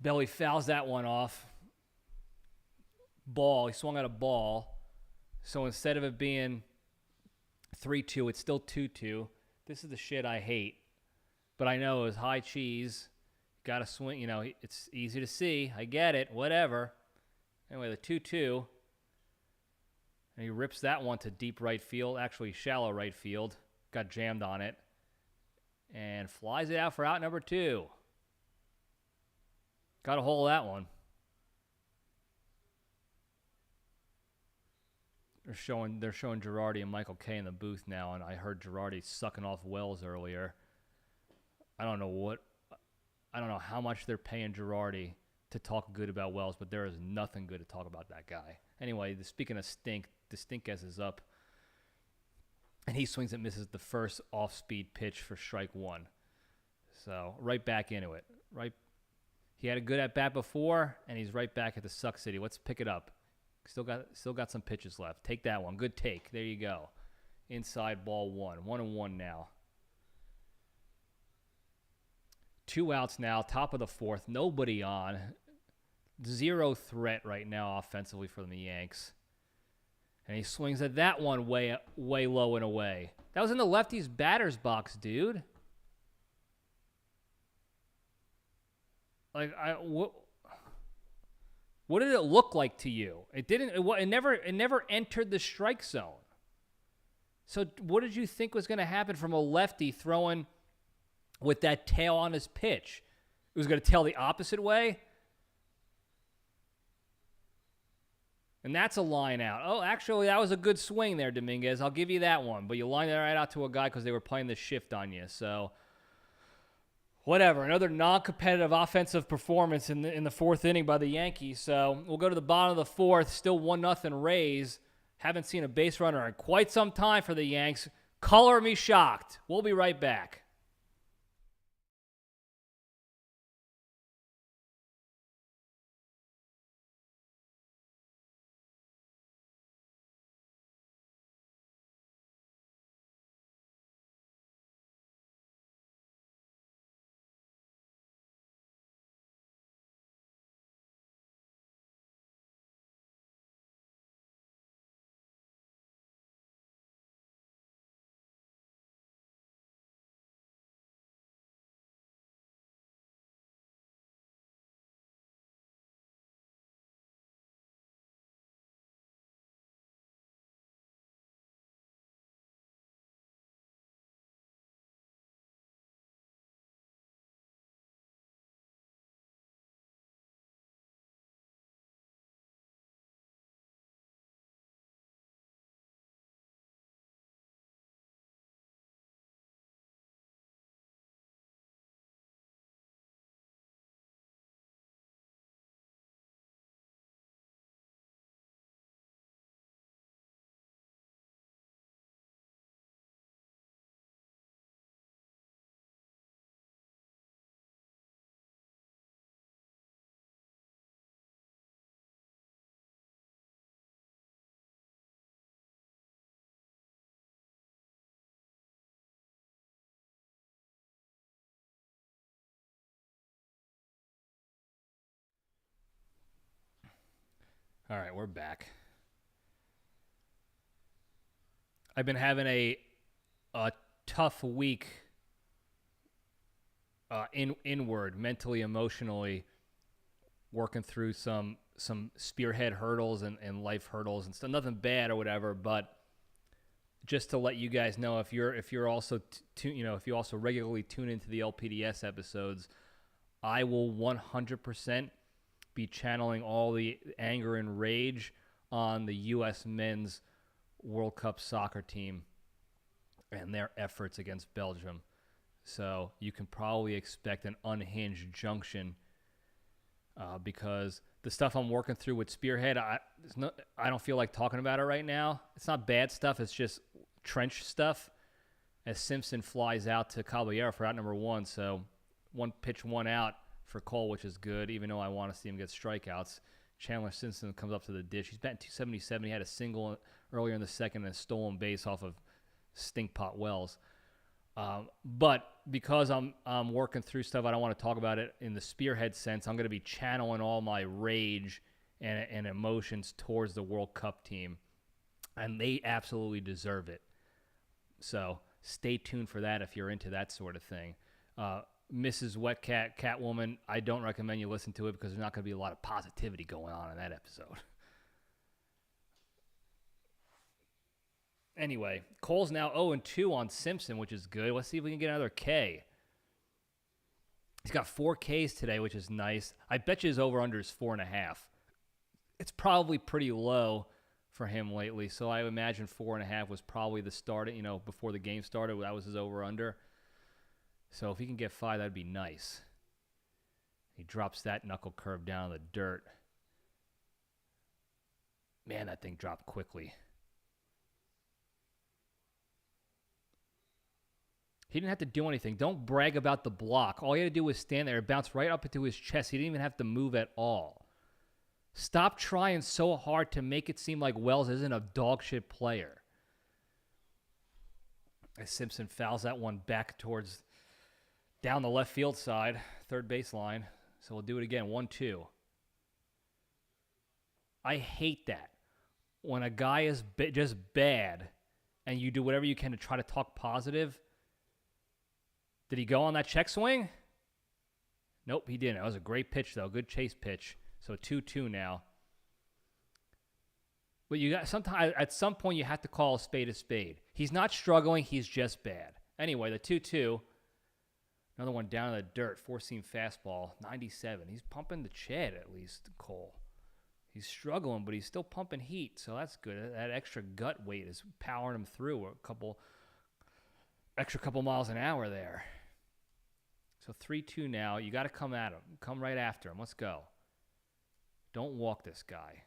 Belly fouls that one off. Ball, he swung out a ball. So instead of it being 3-2, it's still 2-2. This is the shit I hate. But I know it was high cheese. Got to swing, it's easy to see. I get it, whatever. Anyway, the 2-2. And he rips that one to deep right field, actually shallow right field. Got jammed on it. And flies it out for out number 2. Got a hold of that one. They're showing Girardi and Michael Kay in the booth now, and I heard Girardi sucking off Wells earlier. I don't know how much they're paying Girardi to talk good about Wells, but there is nothing good to talk about that guy. Anyway, speaking of stink, the Stinkes is up, and he swings and misses the first off-speed pitch for strike one. So right back into it. He had a good at-bat before, and he's right back at the Suck City. Let's pick it up. Still got some pitches left. Take that one. Good take. There you go. Inside ball one. 1-1 now. 2 outs now. Top of the fourth. Nobody on. 0 threat right now offensively from the Yanks. And he swings at that one way low and away. That was in the lefty's batter's box, dude. Like, what did it look like to you? It didn't. It never entered the strike zone. So what did you think was going to happen from a lefty throwing with that tail on his pitch? It was going to tail the opposite way? And that's a line out. Oh, actually, that was a good swing there, Dominguez. I'll give you that one. But you lined it right out to a guy because they were playing the shift on you. So whatever. Another non-competitive offensive performance in the fourth inning by the Yankees. So we'll go to the bottom of the fourth. Still 1-0 Rays. Haven't seen a base runner in quite some time for the Yanks. Color me shocked. We'll be right back. All right, we're back. I've been having a tough week inward, mentally, emotionally, working through some spearhead hurdles and life hurdles and stuff. Nothing bad or whatever, but just to let you guys know, if you're also if you also regularly tune into the LPDS episodes, I will 100% be channeling all the anger and rage on the U.S. men's World Cup soccer team and their efforts against Belgium. So you can probably expect an unhinged junction because the stuff I'm working through with Spearhead, I don't feel like talking about it right now. It's not bad stuff. It's just trench stuff. As Simpson flies out to Caballero for out number 1, so one pitch, one out for Cole, which is good, even though I want to see him get strikeouts. Chandler Simpson comes up to the dish. He's batting .277. He had a single earlier in the second and a stolen base off of Stinkpot Wells. But because I'm working through stuff, I don't want to talk about it in the Spearhead sense. I'm going to be channeling all my rage and emotions towards the World Cup team, and they absolutely deserve it. So stay tuned for that if you're into that sort of thing. Mrs. Wetcat, Catwoman, I don't recommend you listen to it because there's not going to be a lot of positivity going on in that episode. Anyway, Cole's now 0-2 on Simpson, which is good. Let's see if we can get another K. He's got 4 Ks today, which is nice. I bet you his over-under is 4.5. It's probably pretty low for him lately, so I imagine 4.5 was probably the start, before the game started. That was his over-under. So if he can get 5, that'd be nice. He drops that knuckle curve down in the dirt. Man, that thing dropped quickly. He didn't have to do anything. Don't brag about the block. All he had to do was stand there. It bounced right up into his chest. He didn't even have to move at all. Stop trying so hard to make it seem like Wells isn't a dog shit player. As Simpson fouls that one back towards down the left field side, third baseline. So we'll do it again, 1-2. I hate that. When a guy is just bad and you do whatever you can to try to talk positive. Did he go on that check swing? Nope, he didn't. That was a great pitch, though. Good chase pitch. So 2-2 now. But at some point you have to call a spade a spade. He's not struggling. He's just bad. Anyway, the 2-2. Another one down in the dirt. 4-seam fastball. 97. He's pumping the Chad at least, Cole. He's struggling, but he's still pumping heat. So that's good. That extra gut weight is powering him through extra couple miles an hour there. So 3-2 now. You got to come at him. Come right after him. Let's go. Don't walk this guy.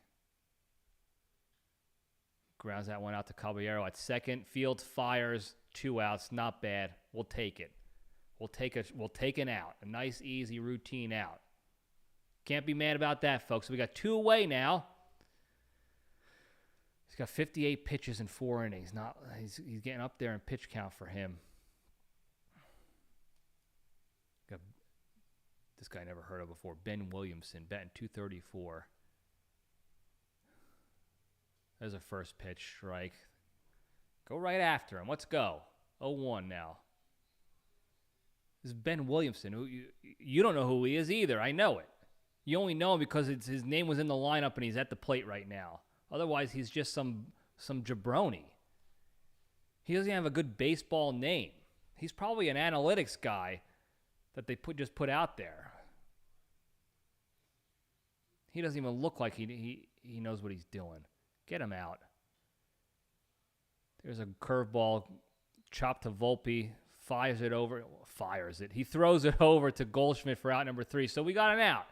Grounds that one out to Caballero at second. Fields fires. 2 outs. Not bad. We'll take it. We'll take an out. A nice, easy, routine out. Can't be mad about that, folks. We got 2 away now. He's got 58 pitches in 4 innings. He's getting up there in pitch count for him. This guy I never heard of before. Ben Williamson, batting .234. There's a first pitch strike. Go right after him. Let's go. 0-1 now. This is Ben Williamson. Who you don't know who he is either. I know it. You only know him because his name was in the lineup and he's at the plate right now. Otherwise, he's just some jabroni. He doesn't have a good baseball name. He's probably an analytics guy that they just put out there. He doesn't even look like he knows what he's doing. Get him out. There's a curveball chopped to Volpe. Fires it. He throws it over to Goldschmidt for out number 3. So we got an out.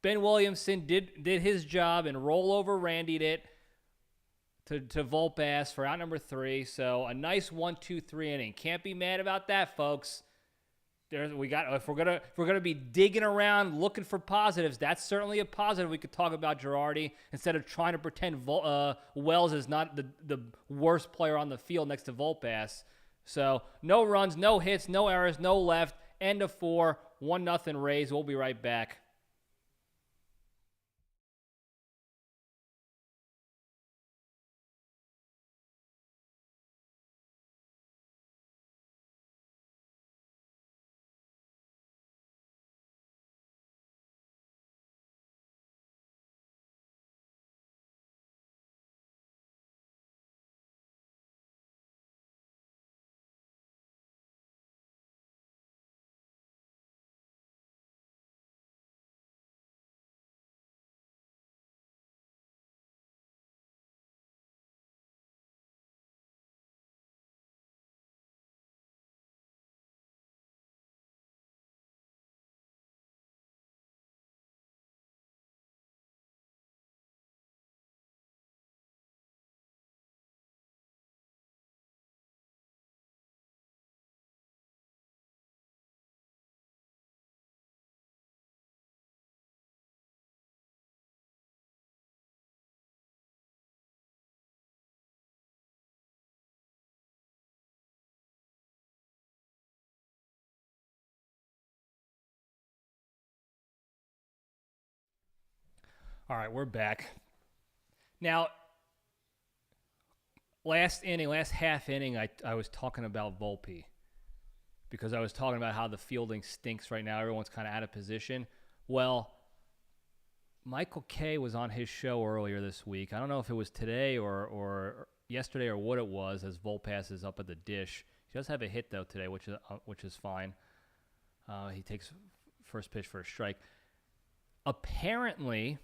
Ben Williamson did his job and rollover Randied it to Volpe for out number 3. So a nice 1-2-3 inning. Can't be mad about that, folks. If we're gonna be digging around looking for positives, that's certainly a positive. We could talk about Girardi instead of trying to pretend Wells is not the worst player on the field next to Volpe. So no runs, no hits, no errors, no left. End of 4, 1-0 Rays. We'll be right back. All right, we're back. Now, last half inning, I was talking about Volpe because I was talking about how the fielding stinks right now. Everyone's kind of out of position. Well, Michael Kay was on his show earlier this week. I don't know if it was today or yesterday or what it was, as Volpe is up at the dish. He does have a hit, though, today, which is fine. He takes first pitch for a strike. Apparently,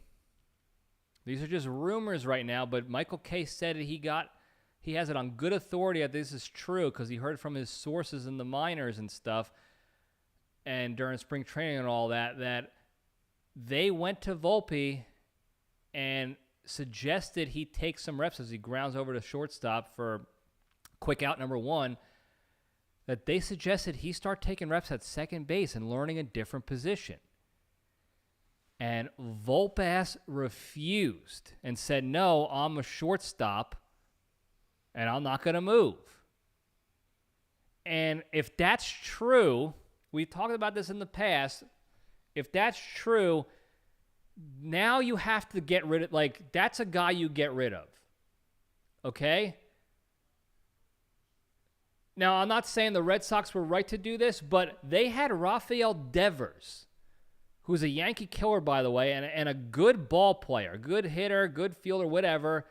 these are just rumors right now, but Michael Kay said he has it on good authority that this is true because he heard from his sources in the minors and stuff and during spring training and all that they went to Volpe and suggested he take some reps as he grounds over to shortstop for quick out number one, that they suggested he start taking reps at second base and learning a different position. And Volpe refused and said, no, I'm a shortstop, and I'm not going to move. And if that's true, we've talked about this in the past, if that's true, now you have to get rid of, that's a guy you get rid of. Okay? Now, I'm not saying the Red Sox were right to do this, but they had Rafael Devers, who's a Yankee killer, by the way, and a good ball player, good hitter, good fielder, whatever.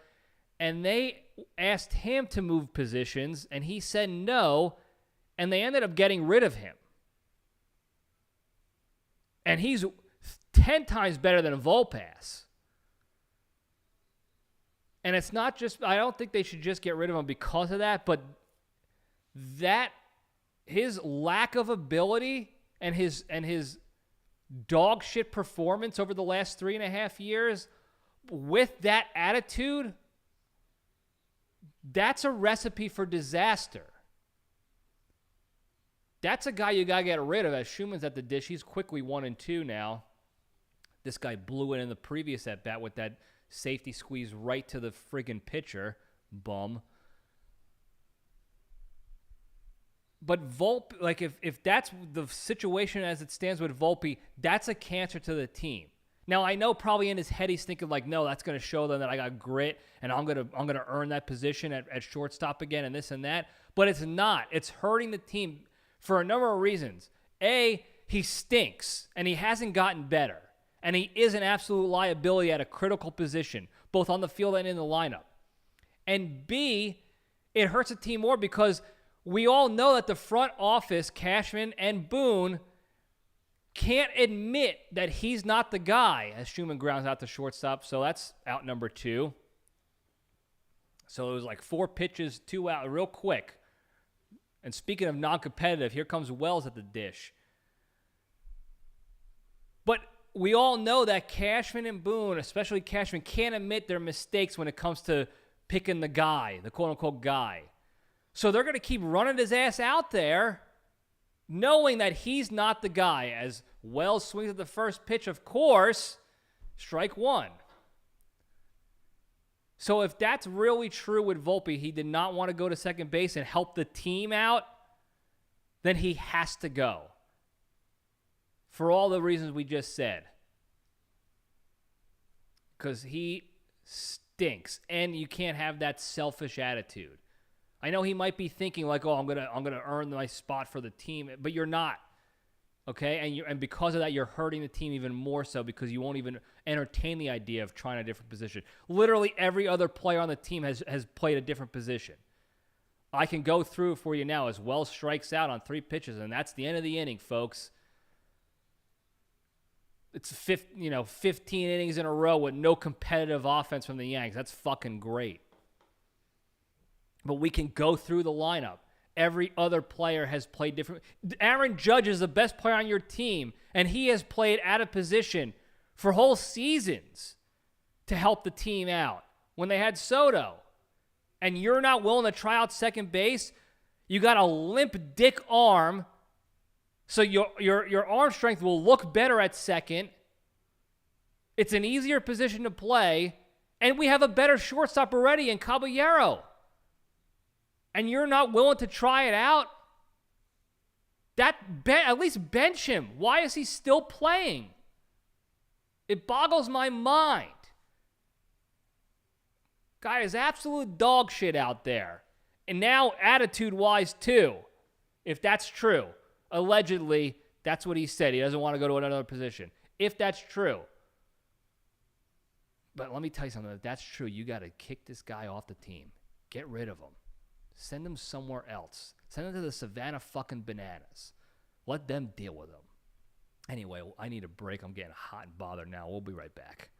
And they asked him to move positions, and he said no, and they ended up getting rid of him. And he's 10 times better than Volpe. And it's not just, I don't think they should just get rid of him because of that, but that his lack of ability and his dog shit performance over the last 3.5 years with that attitude, that's a recipe for disaster. That's a guy you got to get rid of. As Schumann's at the dish, he's quickly 1-2 now. This guy blew it in the previous at-bat with that safety squeeze right to the friggin' pitcher. Bum. But Volpe, if that's the situation as it stands with Volpe, that's a cancer to the team. Now, I know probably in his head he's thinking no, that's going to show them that I got grit and I'm gonna earn that position at shortstop again and this and that. But it's not. It's hurting the team for a number of reasons. A, he stinks and he hasn't gotten better. And he is an absolute liability at a critical position, both on the field and in the lineup. And B, it hurts the team more because we all know that the front office, Cashman and Boone, can't admit that he's not the guy as Schumann grounds out the shortstop. So that's out number 2. So it was 4 pitches, 2 out, real quick. And speaking of non-competitive, here comes Wells at the dish. But we all know that Cashman and Boone, especially Cashman, can't admit their mistakes when it comes to picking the guy, the quote-unquote guy. So they're going to keep running his ass out there, knowing that he's not the guy. As Wells swings at the first pitch, of course, strike 1. So if that's really true with Volpe, he did not want to go to second base and help the team out, then he has to go. For all the reasons we just said. Because he stinks. And you can't have that selfish attitude. I know he might be thinking I'm gonna earn my spot for the team, but you're not. Okay? And because of that, you're hurting the team even more so because you won't even entertain the idea of trying a different position. Literally every other player on the team has played a different position. I can go through for you now as Wells strikes out on 3 pitches, and that's the end of the inning, folks. It's 15 innings in a row with no competitive offense from the Yanks. That's fucking great. But we can go through the lineup. Every other player has played different. Aaron Judge is the best player on your team, and he has played out of position for whole seasons to help the team out. When they had Soto, and you're not willing to try out second base, you got a limp dick arm. So your arm strength will look better at second. It's an easier position to play. And we have a better shortstop already in Caballero. And you're not willing to try it out? At least bench him. Why is he still playing? It boggles my mind. Guy is absolute dog shit out there. And now attitude-wise, too, if that's true. Allegedly, that's what he said. He doesn't want to go to another position. If that's true. But let me tell you something. If that's true, you got to kick this guy off the team. Get rid of him. Send him somewhere else. Send him to the Savannah fucking Bananas. Let them deal with him. Anyway, I need a break. I'm getting hot and bothered now. We'll be right back.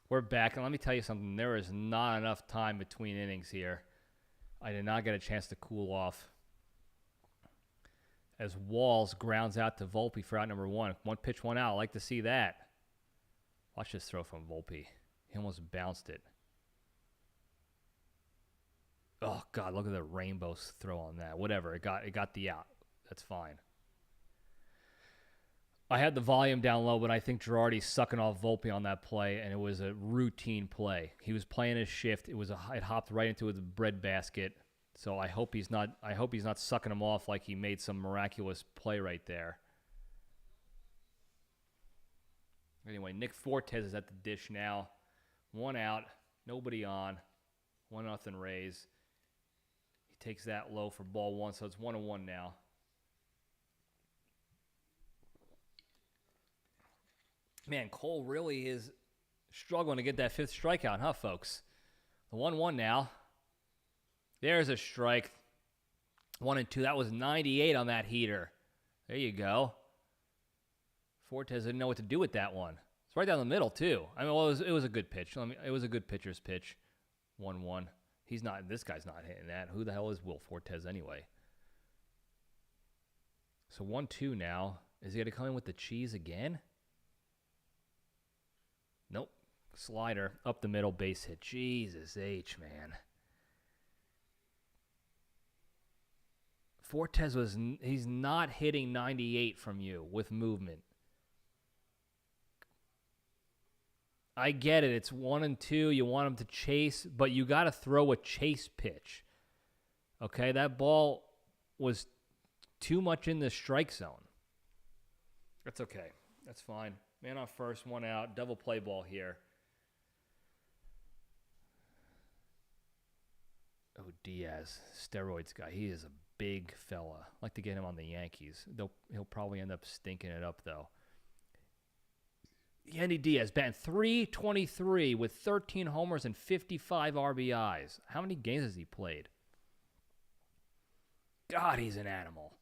We're back, and let me tell you something. There is not enough time between innings here. I did not get a chance to cool off. As Walls grounds out to Volpe for out number 1. 1 pitch, 1 out. I like to see that. Watch this throw from Volpe. He almost bounced it. Oh, God, look at the rainbow throw on that. Whatever, it got the out. That's fine. I had the volume down low, but I think Girardi's sucking off Volpe on that play, and it was a routine play. He was playing his shift. It hopped right into his breadbasket. So I hope he's not sucking him off like he made some miraculous play right there. Anyway, Nick Fortes is at the dish now. 1 out, nobody on. 1-0 Rays. He takes that low for ball 1, so it's 1-1 now. Man, Cole really is struggling to get that 5th strikeout, huh, folks? The 1-1 now. There's a strike. 1-2. That was 98 on that heater. There you go. Fortes didn't know what to do with that one. It's right down the middle, too. I mean, well, it was a good pitch. It was a good pitcher's pitch. 1-1. This guy's not hitting that. Who the hell is Will Fortes anyway? So 1-2 now. Is he going to come in with the cheese again? Nope. Slider up the middle, base hit. Jesus H, man. Fortes he's not hitting 98 from you with movement. I get it. It's 1-2. You want him to chase, but you got to throw a chase pitch. Okay, that ball was too much in the strike zone. That's okay. That's fine. Man on first, 1 out. Double play ball here. Oh, Diaz, steroids guy. He is a big fella. I'd like to get him on the Yankees. He'll probably end up stinking it up, though. Yandy Diaz batting .323 with 13 homers and 55 RBIs. How many games has he played? God, he's an animal.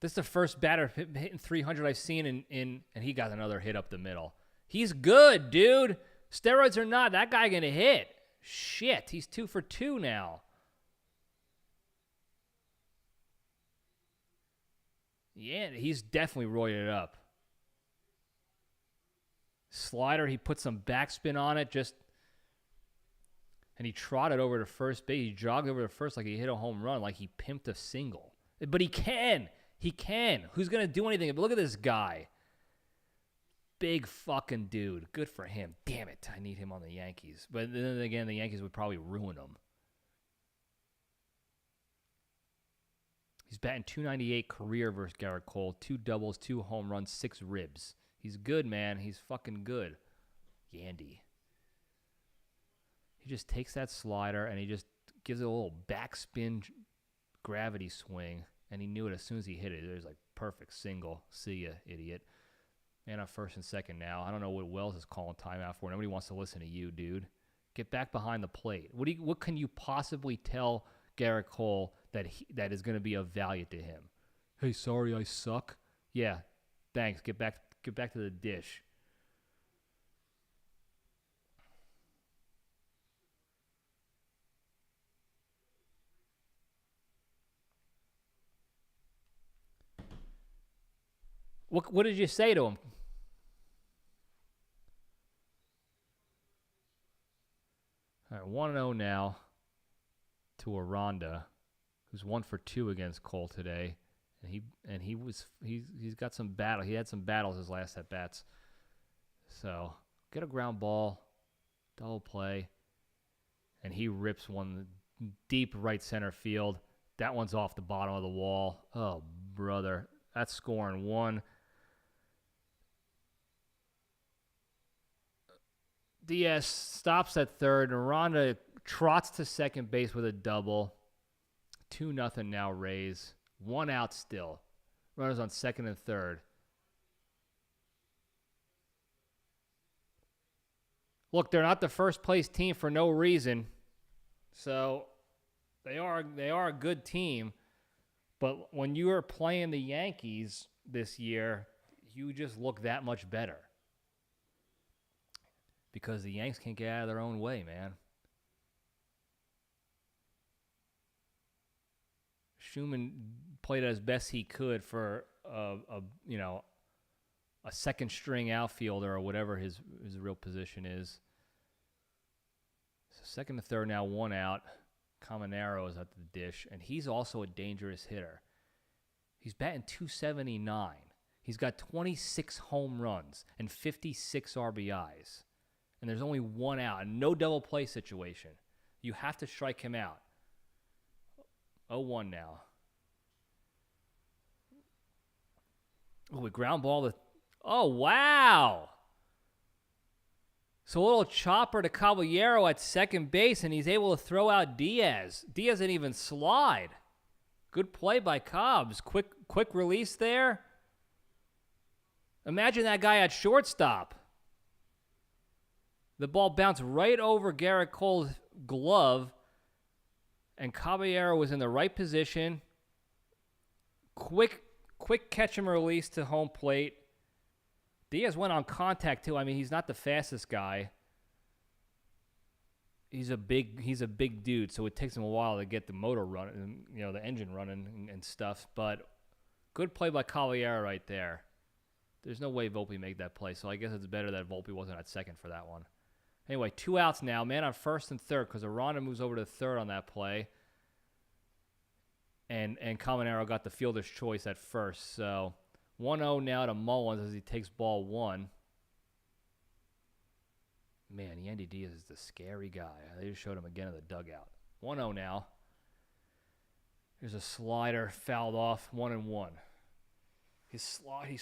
This is the first batter hitting 300 I've seen and he got another hit up the middle. He's good, dude. Steroids or not, that guy gonna hit. Shit, he's 2 for 2 now. Yeah, he's definitely roided up. Slider, he put some backspin on it, and he trotted over to first base. He jogged over to first like he hit a home run, like he pimped a single. But he can. He can. Who's going to do anything? But look at this guy. Big fucking dude. Good for him. Damn it. I need him on the Yankees. But then again, the Yankees would probably ruin him. He's batting .298 career versus Garrett Cole. 2 doubles, 2 home runs, 6 ribs. He's good, man. He's fucking good. Yandy. He just takes that slider and he just gives it a little backspin gravity swing. And he knew it as soon as he hit it. It was like perfect single. See ya, idiot. Man on first and second now. I don't know what Wells is calling timeout for. Nobody wants to listen to you, dude. Get back behind the plate. What can you possibly tell Garrett Cole that is going to be of value to him? Hey, sorry I suck. Yeah, thanks. Get back to the dish. What did you say to him? All right, 1-0 now to Aranda, who's 1 for 2 against Cole today, and he's got some battle. He had some battles his last at bats. So get a ground ball, double play, and he rips one deep right center field. That one's off the bottom of the wall. Oh, brother, that's scoring one. Diaz stops at third, and Aranda trots to second base with a double. 2-0 now Rays. 1 out still. Runners on second and third. Look, they're not the first place team for no reason. So they are a good team. But when you are playing the Yankees this year, you just look that much better. Because the Yanks can't get out of their own way, man. Schumann played as best he could for a second string outfielder or whatever his real position is. So second to third now, 1 out. Caminero is at the dish, and he's also a dangerous hitter. He's batting .279. He's got 26 home runs and 56 RBIs. And there's only 1 out, no double play situation. You have to strike him out. 0-1 now. Oh, we ground ball the... Oh, wow! So a little chopper to Caballero at second base, and he's able to throw out Diaz. Diaz didn't even slide. Good play by Cobbs. Quick release there. Imagine that guy at shortstop. The ball bounced right over Garrett Cole's glove, and Caballero was in the right position. Quick catch and release to home plate. Diaz went on contact too. I mean, he's not the fastest guy. He's a big dude, so it takes him a while to get the motor running, the engine running and stuff. But good play by Caballero right there. There's no way Volpe made that play, so I guess it's better that Volpe wasn't at second for that one. Anyway, 2 outs now. Man on first and third because Aranda moves over to third on that play. And Caminero got the fielder's choice at first. So 1-0 now to Mullins as he takes ball 1. Man, Yandy Diaz is the scary guy. They just showed him again in the dugout. 1-0 now. There's a slider fouled off, 1-1. He's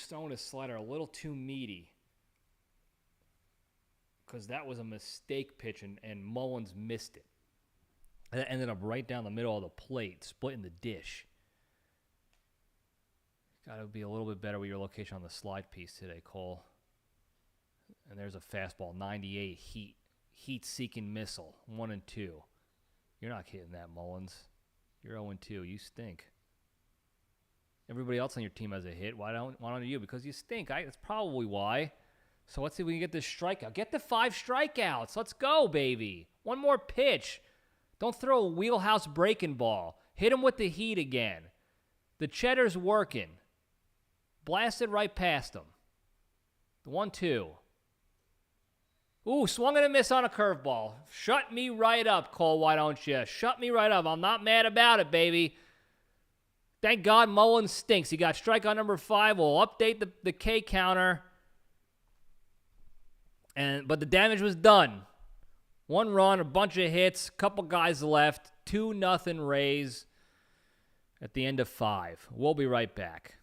throwing his slider a little too meaty. Because that was a mistake pitch, and Mullins missed it. And it ended up right down the middle of the plate, splitting the dish. Got to be a little bit better with your location on the slide piece today, Cole. And there's a fastball, 98, heat-seeking missile, 1-2. You're not hitting that, Mullins. You're 0-2. You stink. Everybody else on your team has a hit. Why don't you? Because you stink. That's probably why. So let's see if we can get this strikeout. Get the 5 strikeouts. Let's go, baby. One more pitch. Don't throw a wheelhouse breaking ball. Hit him with the heat again. The cheddar's working. Blasted right past him. The 1-2. Ooh, swung and a miss on a curveball. Shut me right up, Cole, why don't you? Shut me right up. I'm not mad about it, baby. Thank God Mullins stinks. He got strikeout number 5. We'll update the K counter. But the damage was done. 1 run, a bunch of hits, couple guys left, 2-0 Rays at the end of 5. We'll be right back.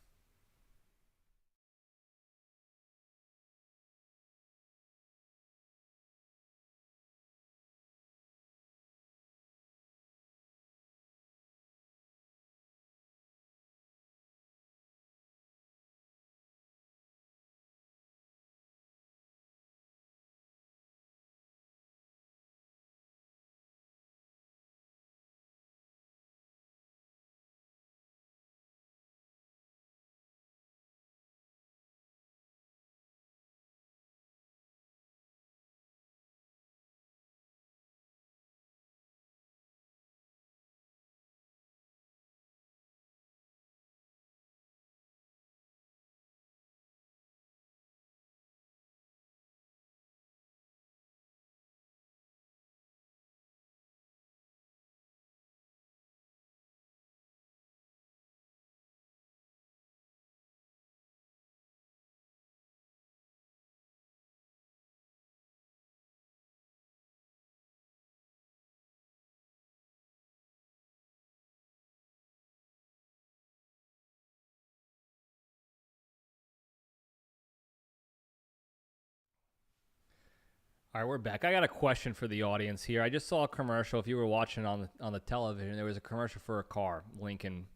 All right, we're back. I got a question for the audience here. I just saw a commercial. If you were watching on the television, there was a commercial for a car, Lincoln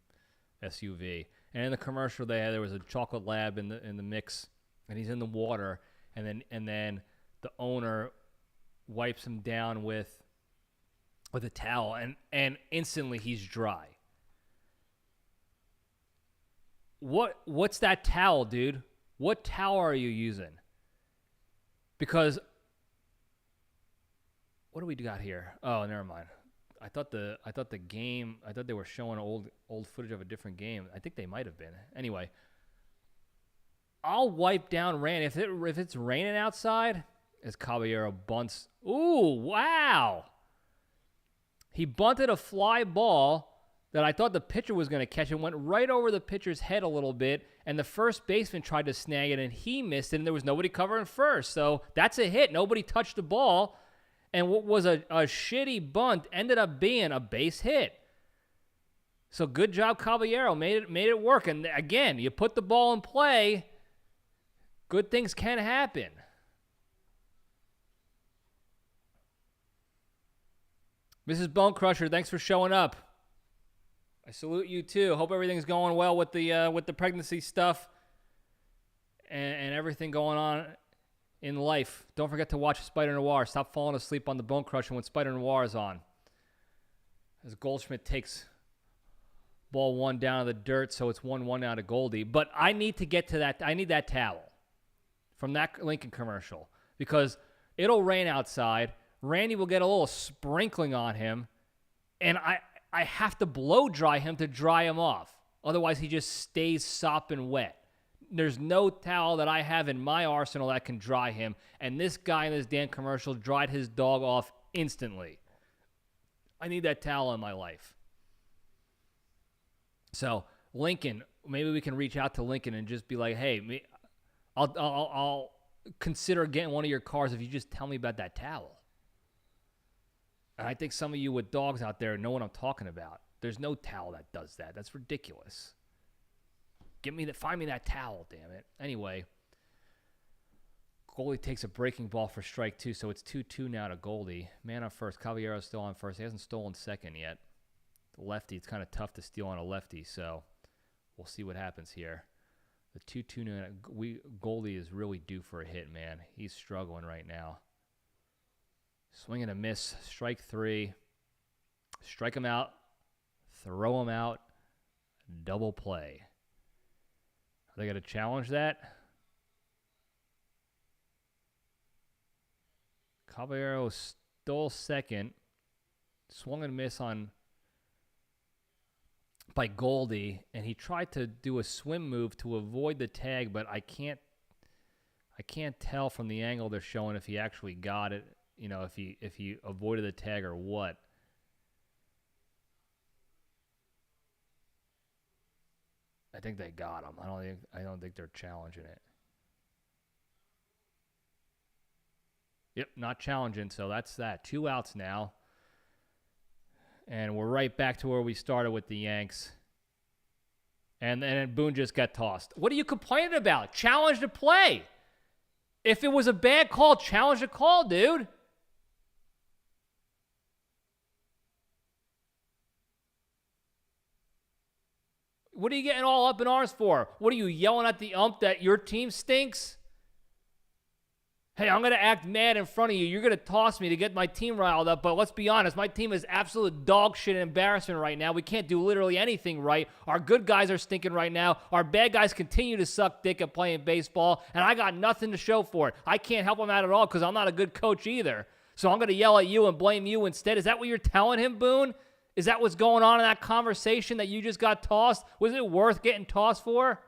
SUV, and in the commercial there was a chocolate lab in the mix, and he's in the water, and then the owner wipes him down with a towel, and instantly he's dry. What's that towel, dude? What towel are you using? Because what do we got here? Oh, never mind. I thought they were showing old footage of a different game. I think they might have been. Anyway, I'll wipe down rain if it's raining outside. As Caballero bunts. Ooh, wow! He bunted a fly ball that I thought the pitcher was going to catch. It went right over the pitcher's head a little bit, and the first baseman tried to snag it, and he missed it, and there was nobody covering first. So that's a hit. Nobody touched the ball. And what was a shitty bunt ended up being a base hit. So good job, Caballero. Made it work. And again, you put the ball in play, good things can happen. Mrs. Bone Crusher, thanks for showing up. I salute you too. Hope everything's going well with the pregnancy stuff and everything going on in life. Don't forget to watch Spider Noir. Stop falling asleep on the Bone Crusher when Spider Noir is on. As Goldschmidt takes ball 1 down to the dirt, so it's 1-1 now to Goldie. But I need to get to that. I need that towel from that Lincoln commercial because it'll rain outside. Randy will get a little sprinkling on him, and I have to blow dry him to dry him off. Otherwise, he just stays sopping wet. There's no towel that I have in my arsenal that can dry him. And this guy in this damn commercial dried his dog off instantly. I need that towel in my life. So, Lincoln, maybe we can reach out to Lincoln and just be like, hey, I'll consider getting one of your cars if you just tell me about that towel. And I think some of you with dogs out there know what I'm talking about. There's no towel that does that. That's ridiculous. Find me that towel, damn it. Anyway, Goldie takes a breaking ball for strike 2, so it's 2-2 now to Goldie. Man on first. Caballero's still on first. He hasn't stolen second yet. The lefty, it's kind of tough to steal on a lefty, so we'll see what happens here. The 2-2 now. Goldie is really due for a hit, man. He's struggling right now. Swing and a miss. Strike 3. Strike him out. Throw him out. Double play. Are they going to challenge that? Caballero stole second. Swung and miss by Goldie, and he tried to do a swim move to avoid the tag, but I can't tell from the angle they're showing if he actually got it, if he avoided the tag or what. I think they got him. I don't think they're challenging it. Yep, not challenging, so that's that. 2 outs now. And we're right back to where we started with the Yanks. And then Boone just got tossed. What are you complaining about? Challenge the play. If it was a bad call, challenge the call, dude. What are you getting all up in arms for? What are you yelling at the ump that your team stinks? Hey, I'm going to act mad in front of you. You're going to toss me to get my team riled up, but let's be honest, my team is absolute dog shit and embarrassment right now. We can't do literally anything right. Our good guys are stinking right now. Our bad guys continue to suck dick at playing baseball, and I got nothing to show for it. I can't help them out at all because I'm not a good coach either. So I'm going to yell at you and blame you instead. Is that what you're telling him, Boone? Is that what's going on in that conversation that you just got tossed? Was it worth getting tossed for?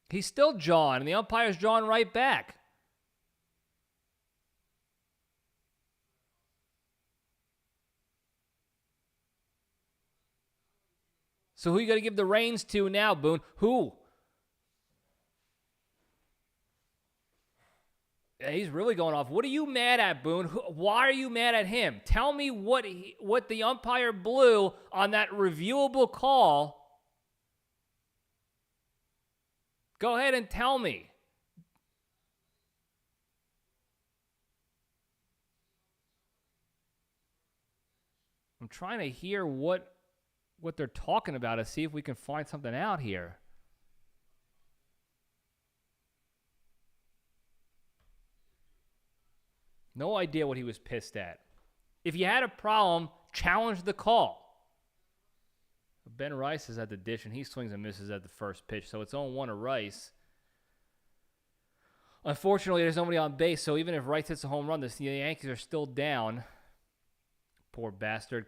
He's still jawing, and the umpire's jawing right back. So who you got to give the reins to now, Boone? Who? Yeah, he's really going off. What are you mad at, Boone? Why are you mad at him? Tell me what the umpire blew on that reviewable call Go ahead and tell me. I'm trying to hear what they're talking about to see if we can find something out here. No idea what he was pissed at. If you had a problem, challenge the call. Ben Rice is at the dish, and he swings and misses at the first pitch, so it's 0-1 to Rice. Unfortunately, there's nobody on base, so even if Rice hits a home run, the Yankees are still down. Poor bastard.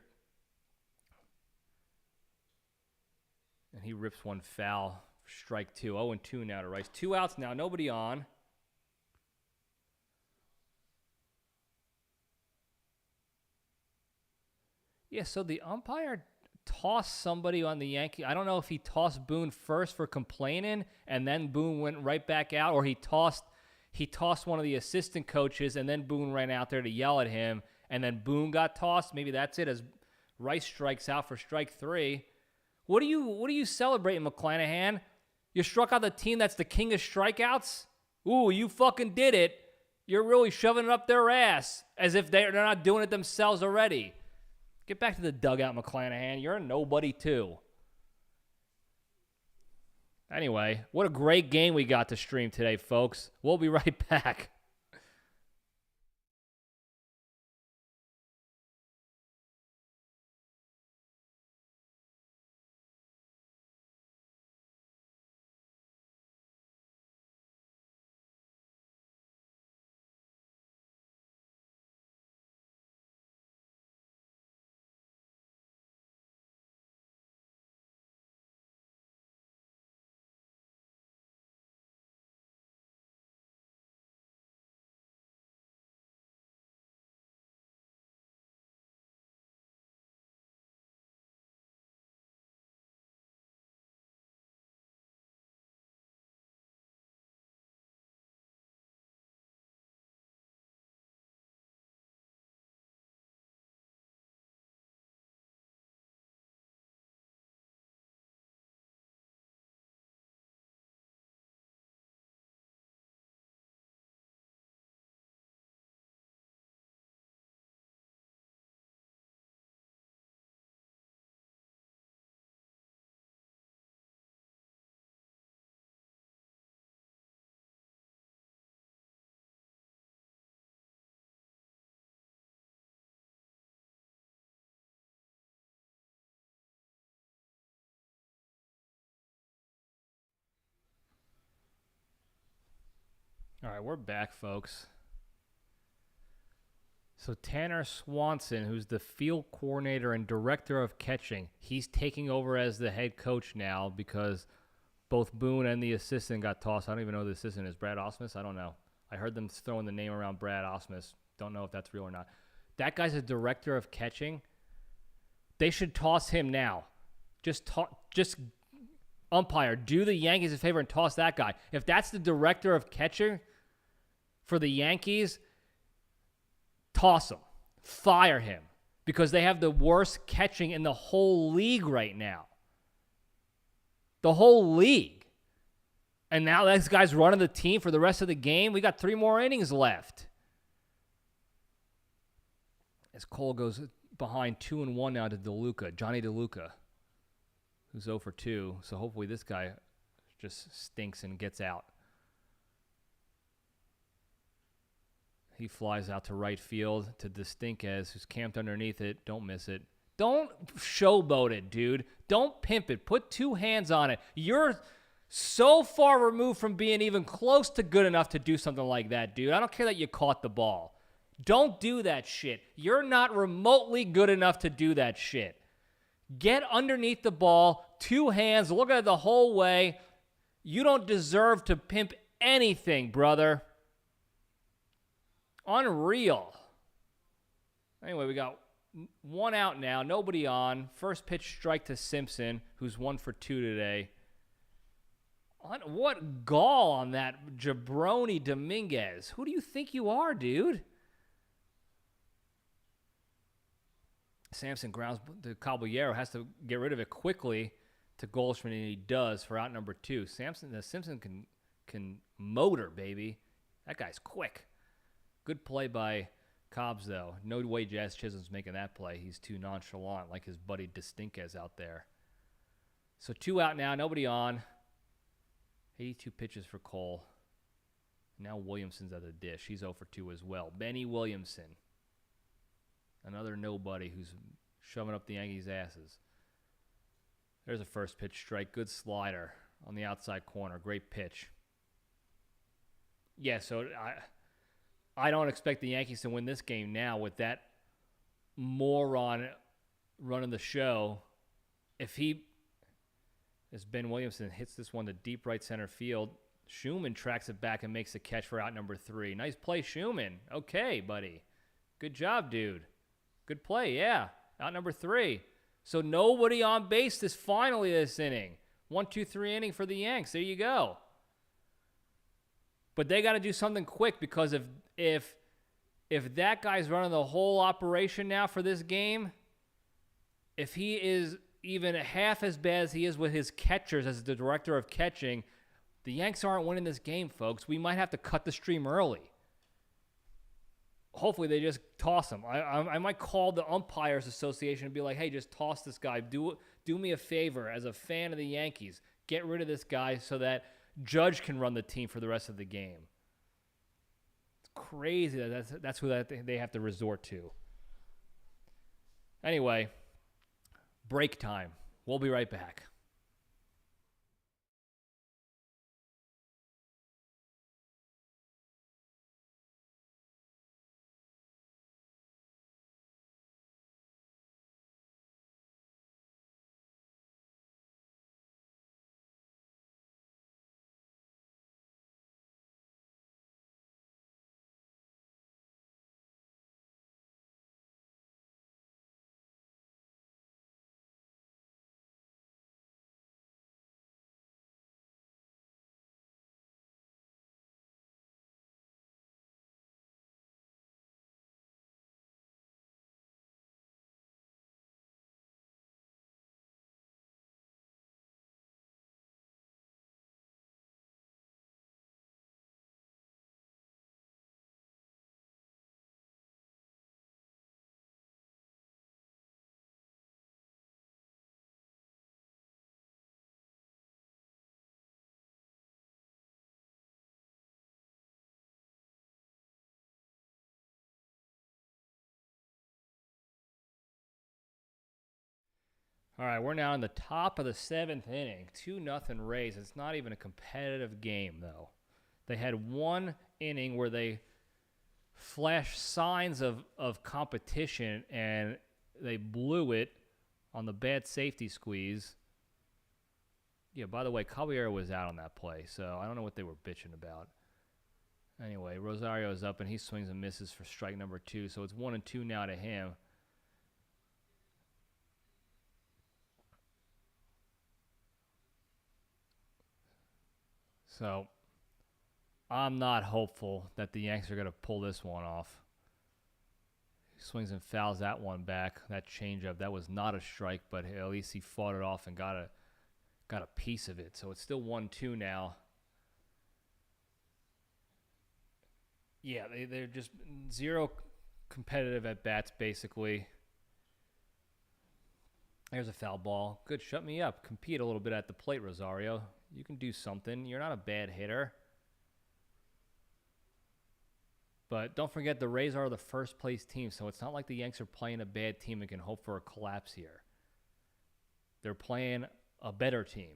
And he rips one foul. Strike two. 0-2 now to Rice. 2 outs now. Nobody on. Yeah, so the umpire tossed somebody on the Yankee. I don't know if he tossed Boone first for complaining, and then Boone went right back out, or he tossed one of the assistant coaches, and then Boone ran out there to yell at him, and then Boone got tossed. Maybe that's it, as Rice strikes out for strike 3. What are you celebrating, McClanahan? You struck out the team that's the king of strikeouts? Ooh, you fucking did it. You're really shoving it up their ass as if they're not doing it themselves already. Get back to the dugout, McClanahan. You're a nobody, too. Anyway, what a great game we got to stream today, folks. We'll be right back. All right, we're back, folks. So Tanner Swanson, who's the field coordinator and director of catching, he's taking over as the head coach now because both Boone and the assistant got tossed. I don't even know who the assistant is. Brad Osmus? I don't know. I heard them throwing the name around Brad Osmus. Don't know if that's real or not. That guy's a director of catching. They should toss him now. Just umpire. Do the Yankees a favor and toss that guy. If that's the director of catching for the Yankees, toss him. Fire him. Because they have the worst catching in the whole league right now. The whole league. And now this guy's running the team for the rest of the game. We got 3 more innings left. As Cole goes behind 2-1 now to DeLuca, Johnny DeLuca, who's 0 for 2. So hopefully this guy just stinks and gets out. He flies out to right field to Distinquez, who's camped underneath it. Don't miss it. Don't showboat it, dude. Don't pimp it. Put 2 hands on it. You're so far removed from being even close to good enough to do something like that, dude. I don't care that you caught the ball. Don't do that shit. You're not remotely good enough to do that shit. Get underneath the ball, 2 hands, look at it the whole way. You don't deserve to pimp anything, brother. Unreal. Anyway, we got 1 out now. Nobody on. First pitch strike to Simpson, who's 1 for 2 today. What gall on that jabroni Dominguez. Who do you think you are, dude? Samson grounds the Caballero, has to get rid of it quickly to Goldschmidt, and he does for out number 2. Simpson can motor, baby. That guy's quick. Good play by Cobbs, though. No way Jazz Chisholm's making that play. He's too nonchalant, like his buddy Distinquez out there. So 2 out now, nobody on. 82 pitches for Cole. Now Williamson's at the dish. He's 0 for 2 as well. Benny Williamson. Another nobody who's shoving up the Yankees' asses. There's a first pitch strike. Good slider on the outside corner. Great pitch. Yeah, so I don't expect the Yankees to win this game now with that moron running the show. If Ben Williamson hits this one to deep right center field, Schumann tracks it back and makes a catch for out number 3. Nice play, Schumann. Okay, buddy. Good job, dude. Good play, yeah. Out number 3. So nobody on base this inning. 1, 2, 3 inning for the Yanks. There you go. But they got to do something quick, because if that guy's running the whole operation now for this game, if he is even half as bad as he is with his catchers as the director of catching, the Yanks aren't winning this game, folks. We might have to cut the stream early. Hopefully they just toss him. I might call the Umpires Association and be like, hey, just toss this guy. Do me a favor as a fan of the Yankees. Get rid of this guy so that Judge can run the team for the rest of the game. It's crazy that's who they have to resort to. Anyway, break time. We'll be right back. All right, we're now in the top of the 7th inning. 2-0 Rays. It's not even a competitive game, though. They had one inning where they flashed signs of competition, and they blew it on the bad safety squeeze. Yeah, by the way, Caballero was out on that play, so I don't know what they were bitching about. Anyway, Rosario's up, and he swings and misses for strike number 2, so it's 1-2 now to him. So I'm not hopeful that the Yanks are going to pull this one off. He swings and fouls that one back. That changeup, that was not a strike, but at least he fought it off and got a piece of it. So it's still 1-2 now. Yeah, they're just zero competitive at bats, basically. There's a foul ball. Good, shut me up. Compete a little bit at the plate, Rosario. You can do something. You're not a bad hitter. But don't forget, the Rays are the first place team, so it's not like the Yanks are playing a bad team and can hope for a collapse here. They're playing a better team.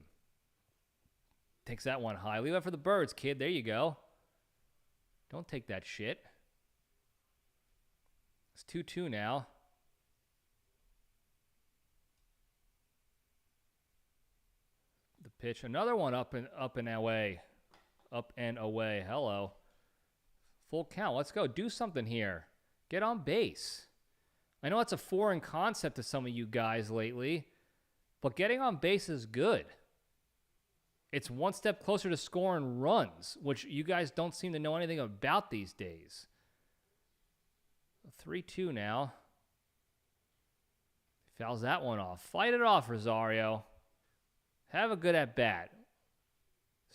Takes that one high. Leave that for the birds, kid. There you go. Don't take that shit. It's 2-2 now. The pitch, another one up and away. Up and away. Hello. Full count. Let's go. Do something here. Get on base. I know it's a foreign concept to some of you guys lately, but getting on base is good. It's one step closer to scoring runs, which you guys don't seem to know anything about these days. 3-2 now. Fouls that one off. Fight it off, Rosario. Have a good at bat.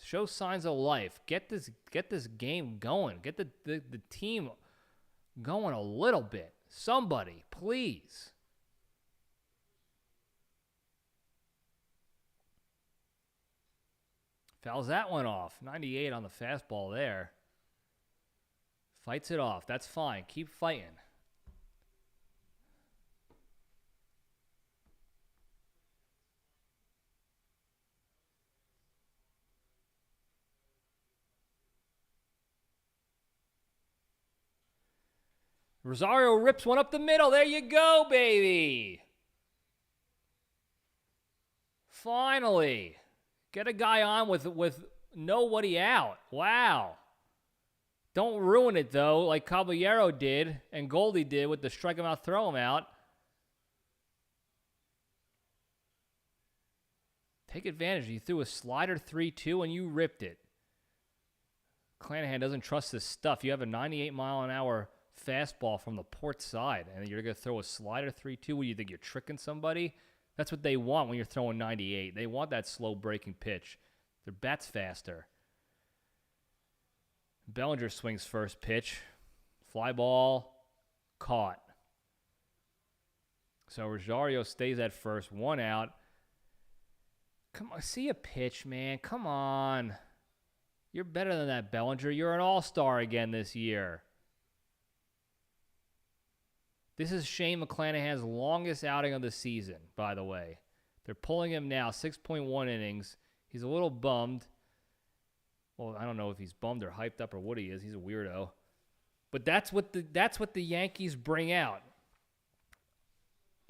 Show signs of life. Get this game going. Get the team going a little bit. Somebody, please. Fouls that one off. 98 on the fastball there. Fights it off. That's fine. Keep fighting. Rosario rips one up the middle. There you go, baby. Finally. Get a guy on with nobody out. Wow. Don't ruin it, though, like Caballero did and Goldie did with the strike him out, throw him out. Take advantage. You threw a slider 3-2 and you ripped it. Clanahan doesn't trust this stuff. You have a 98-mile-an-hour fastball from the port side, and you're going to throw a slider 3-2. What do you think? You're tricking somebody? That's what they want when you're throwing 98. They want that slow breaking pitch. Their bat's faster. Bellinger swings first pitch. Fly ball. Caught. So Rosario stays at first. One out. Come on. See a pitch, man. Come on. You're better than that, Bellinger. You're an all-star again this year. This is Shane McClanahan's longest outing of the season, by the way. They're pulling him now, 6.1 innings. He's a little bummed. Well, I don't know if he's bummed or hyped up or what he is. He's a weirdo. But that's what the Yankees bring out.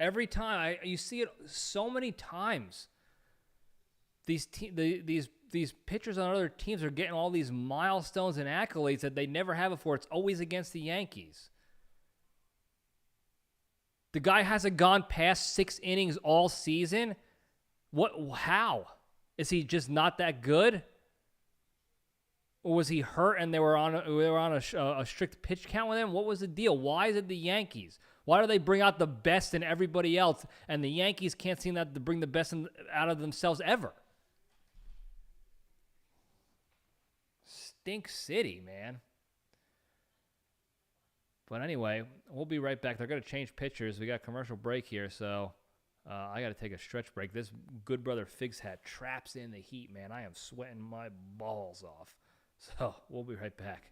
Every time you see it so many times. These pitchers on other teams are getting all these milestones and accolades that they never have before. It's always against the Yankees. The guy hasn't gone past 6 innings all season. What? How? Is he just not that good? Or was he hurt and they were on a strict pitch count with him? What was the deal? Why is it the Yankees? Why do they bring out the best in everybody else, and the Yankees can't seem to bring the best out of themselves ever? Stink City, man. But anyway, we'll be right back. They're going to change pitchers. We got a commercial break here, so I got to take a stretch break. This good brother Figs hat traps in the heat, man. I am sweating my balls off. So we'll be right back.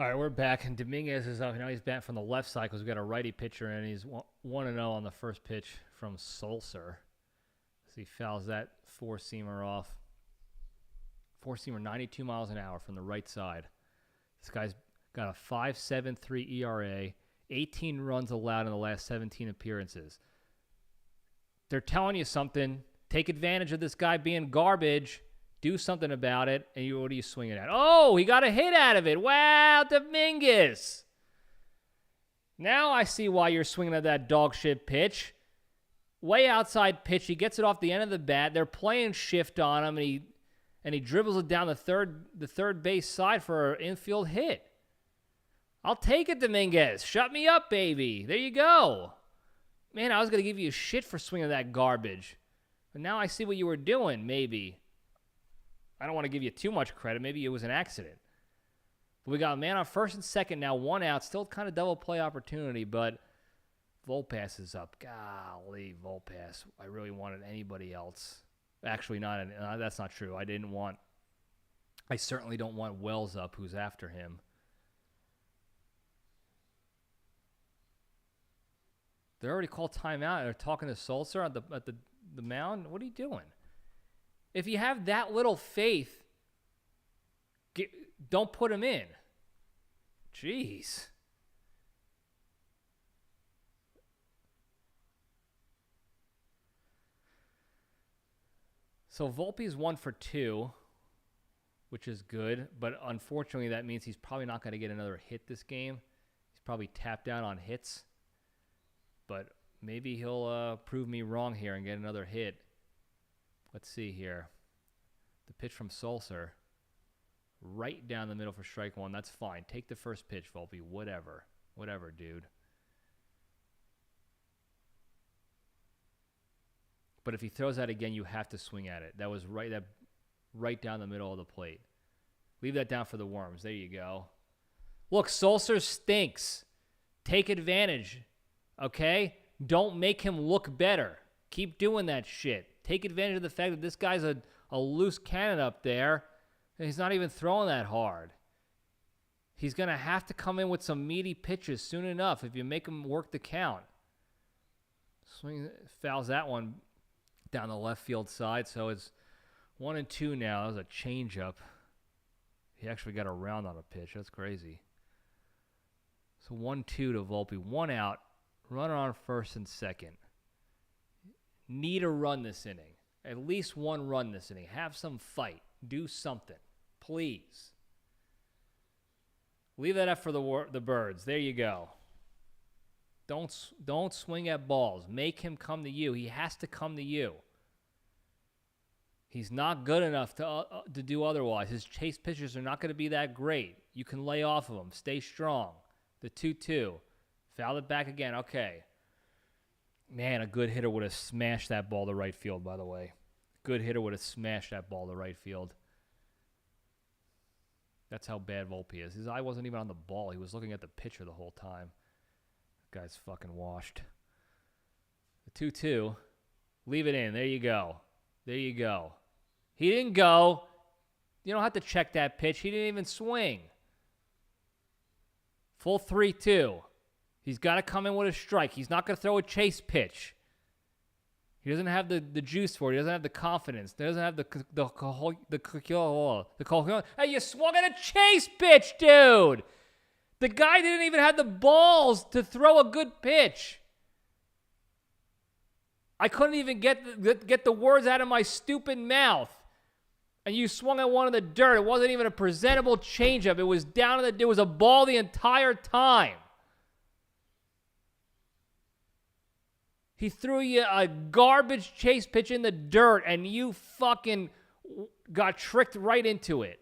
All right, we're back, and Dominguez is up. Now he's batting from the left side because we've got a righty pitcher, and he's 1-0 on the first pitch from Sulcer. So he fouls that four-seamer off. Four-seamer, 92 miles an hour from the right side. This guy's got a 5.73 ERA, 18 runs allowed in the last 17 appearances. They're telling you something. Take advantage of this guy being garbage. Do something about it, and what are you swinging at? Oh, he got a hit out of it. Wow, Dominguez. Now I see why you're swinging at that dog shit pitch. Way outside pitch. He gets it off the end of the bat. They're playing shift on him, and he dribbles it down the third base side for an infield hit. I'll take it, Dominguez. Shut me up, baby. There you go. Man, I was going to give you shit for swinging that garbage. But now I see what you were doing, maybe. I don't want to give you too much credit. Maybe it was an accident. But we got a man on first and second now, 1 out. Still kind of double play opportunity, but Volpass is up. Golly, Volpass. I really wanted anybody else. Actually, that's not true. I certainly don't want Wells up, who's after him. They already called timeout and they're talking to Sulzer at the mound. What are you doing? If you have that little faith, don't put him in. Jeez. So Volpe's 1 for 2, which is good, but unfortunately that means he's probably not going to get another hit this game. He's probably tapped out on hits, but maybe he'll prove me wrong here and get another hit. Let's see here. The pitch from Sulzer, right down the middle for strike one. That's fine. Take the first pitch, Volpe. Whatever, dude. But if he throws that again, you have to swing at it. That was right down the middle of the plate. Leave that down for the worms. There you go. Look, Sulzer stinks. Take advantage, okay? Don't make him look better. Keep doing that shit. Take advantage of the fact that this guy's a loose cannon up there, and he's not even throwing that hard. He's going to have to come in with some meaty pitches soon enough if you make him work the count. Swing, fouls that one down the left field side, so it's 1-2 now. That was a changeup. He actually got around on a pitch. That's crazy. So 1-2 to Volpe. 1 out. Runner on first and second. Need a run this inning. At least 1 run this inning. Have some fight. Do something. Please. Leave that up for the birds. There you go. Don't swing at balls. Make him come to you. He has to come to you. He's not good enough to do otherwise. His chase pitches are not going to be that great. You can lay off of him. Stay strong. The 2-2. Foul it back again. Okay. Man, a good hitter would have smashed that ball to right field, by the way. Good hitter would have smashed that ball to right field. That's how bad Volpe is. His eye wasn't even on the ball. He was looking at the pitcher the whole time. That guy's fucking washed. The 2-2. Leave it in. There you go. There you go. He didn't go. You don't have to check that pitch. He didn't even swing. Full 3-2. He's got to come in with a strike. He's not going to throw a chase pitch. He doesn't have the juice for it. He doesn't have the confidence. He doesn't have the Hey, you swung at a chase pitch, dude. The guy didn't even have the balls to throw a good pitch. I couldn't even get the words out of my stupid mouth. And you swung at one in the dirt. It wasn't even a presentable changeup. It was down in the. It was a ball the entire time. He threw you a garbage chase pitch in the dirt, and you fucking got tricked right into it.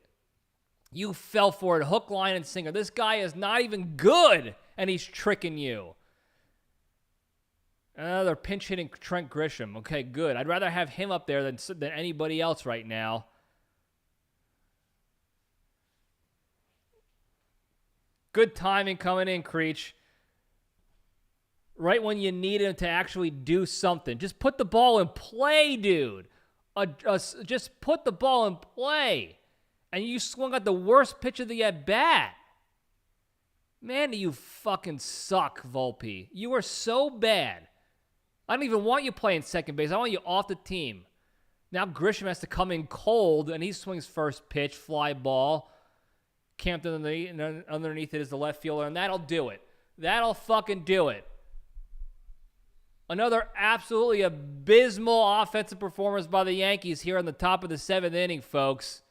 You fell for it, hook, line, and sinker. This guy is not even good, and he's tricking you. Another pinch hitting Trent Grisham. Okay, good. I'd rather have him up there than anybody else right now. Good timing coming in, Creech. Right when you need him to actually do something. Just put the ball in play, dude. Just put the ball in play. And you swung at the worst pitch of the at-bat. Man, you fucking suck, Volpe. You are so bad. I don't even want you playing second base. I want you off the team. Now Grisham has to come in cold, and he swings first pitch, fly ball. Camped underneath it is the left fielder, and that'll do it. That'll fucking do it. Another absolutely abysmal offensive performance by the Yankees here on the top of the 7th inning, folks.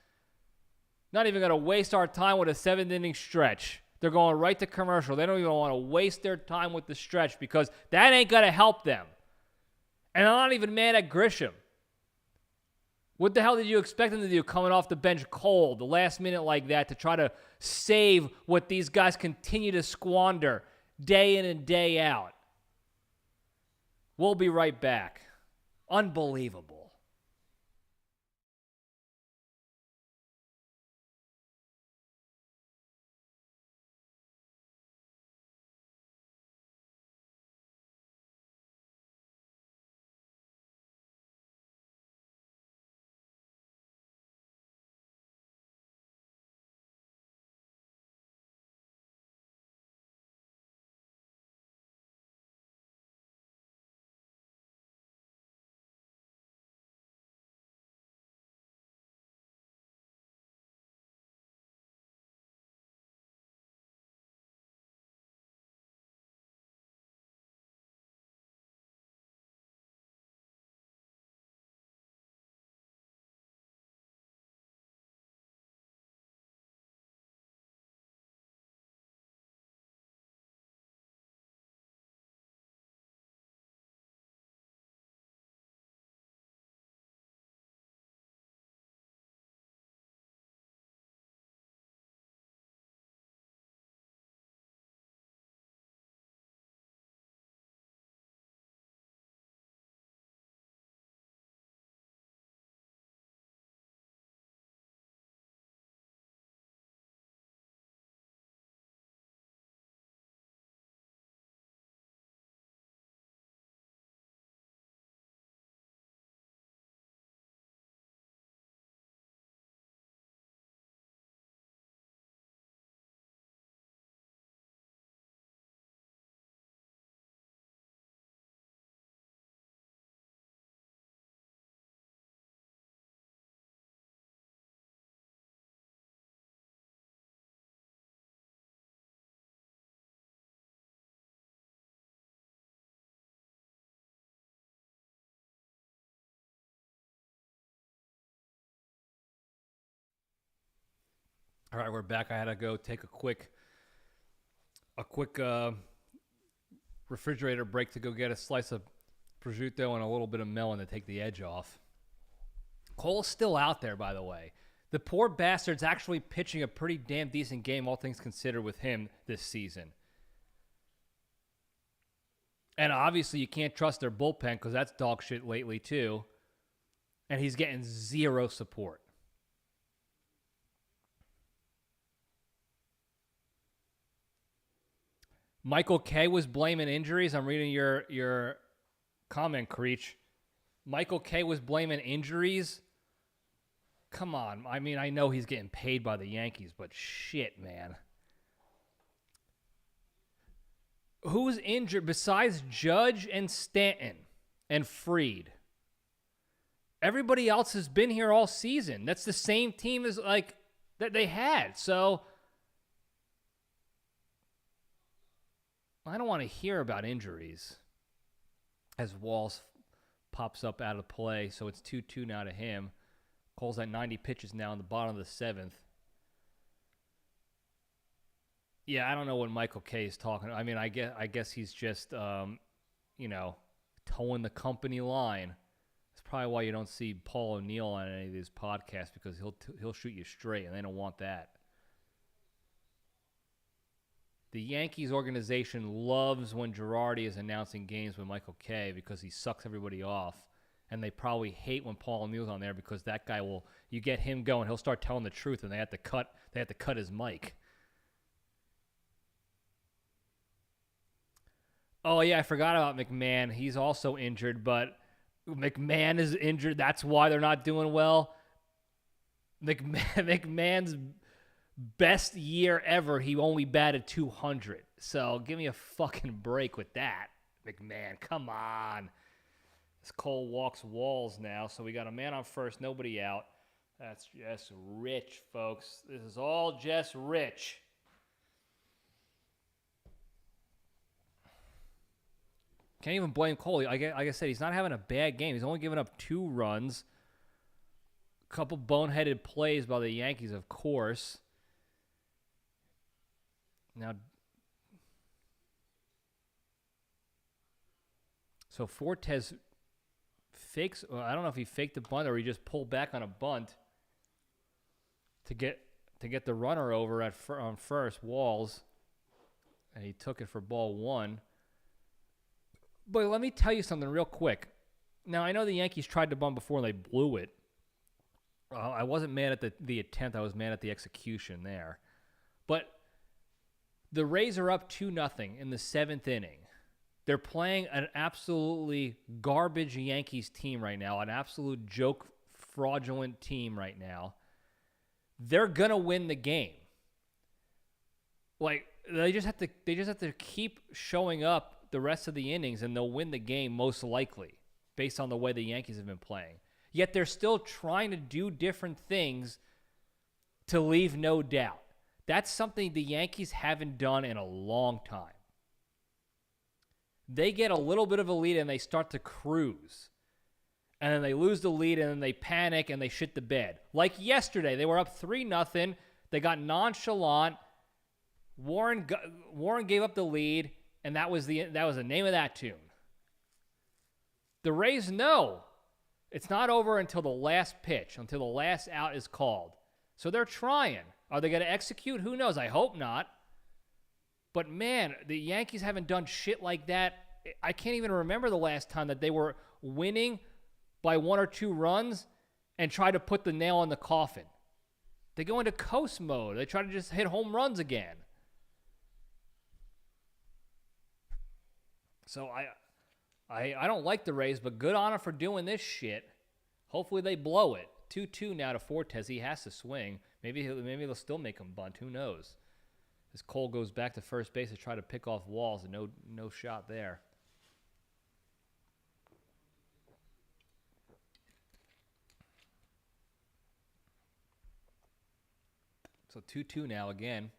Not even going to waste our time with a 7th inning stretch. They're going right to commercial. They don't even want to waste their time with the stretch because that ain't going to help them. And I'm not even mad at Grisham. What the hell did you expect him to do coming off the bench cold, the last minute like that, to try to save what these guys continue to squander day in and day out? We'll be right back. Unbelievable. All right, we're back. I had to go take a quick refrigerator break to go get a slice of prosciutto and a little bit of melon to take the edge off. Cole's still out there, by the way. The poor bastard's actually pitching a pretty damn decent game, all things considered, with him this season. And obviously you can't trust their bullpen because that's dog shit lately too. And he's getting zero support. Michael K was blaming injuries. I'm reading your comment, Creech. Michael K was blaming injuries. Come on. I mean, I know he's getting paid by the Yankees, but shit, man. Who's injured besides Judge and Stanton and Fried? Everybody else has been here all season. That's the same team as like that they had. So I don't want to hear about injuries as Walls pops up out of play. So it's 2-2 now to him. Cole's at 90 pitches now in the bottom of the seventh. Yeah, I don't know what Michael K is talking. I mean, I guess he's just, towing the company line. That's probably why you don't see Paul O'Neill on any of these podcasts, because he'll shoot you straight, and they don't want that. The Yankees organization loves when Girardi is announcing games with Michael K because he sucks everybody off. And they probably hate when Paul O'Neill's on there because that guy you get him going, he'll start telling the truth, and they have to cut his mic. Oh yeah, I forgot about McMahon. He's also injured, but McMahon is injured. That's why they're not doing well. McMahon's best year ever, he only batted 200. So give me a fucking break with that, McMahon. Come on. This Cole walks Walls now, so we got a man on first, nobody out. That's just rich, folks. This is all just rich. Can't even blame Cole. Like I said, he's not having a bad game. He's only given up 2 runs. A couple boneheaded plays by the Yankees, of course. Now, so Fortes fakes. Well, I don't know if he faked the bunt or he just pulled back on a bunt to get the runner over on first, Walls, and he took it for ball 1. But let me tell you something real quick. Now, I know the Yankees tried to bunt before and they blew it. I wasn't mad at the attempt. I was mad at the execution there. But the Rays are up 2-0 in the 7th inning. They're playing an absolutely garbage Yankees team right now, an absolute joke, fraudulent team right now. They're going to win the game. Like, they just have to keep showing up the rest of the innings, and they'll win the game most likely based on the way the Yankees have been playing. Yet they're still trying to do different things to leave no doubt. That's something the Yankees haven't done in a long time. They get a little bit of a lead and they start to cruise. And then they lose the lead and then they panic and they shit the bed. Like yesterday, they were up 3-0. They got nonchalant. Warren gave up the lead. And that was the name of that tune. The Rays know it's not over until the last pitch, until the last out is called. So they're trying. Are they going to execute? Who knows? I hope not. But man, the Yankees haven't done shit like that. I can't even remember the last time that they were winning by 1 or 2 runs and try to put the nail in the coffin. They go into coast mode. They try to just hit home runs again. So I don't like the Rays, but good on them for doing this shit. Hopefully they blow it. 2-2 now to Fortes. He has to swing. Maybe they'll still make him bunt. Who knows? As Cole goes back to first base to try to pick off Walls, and no shot there. So 2-2 now again.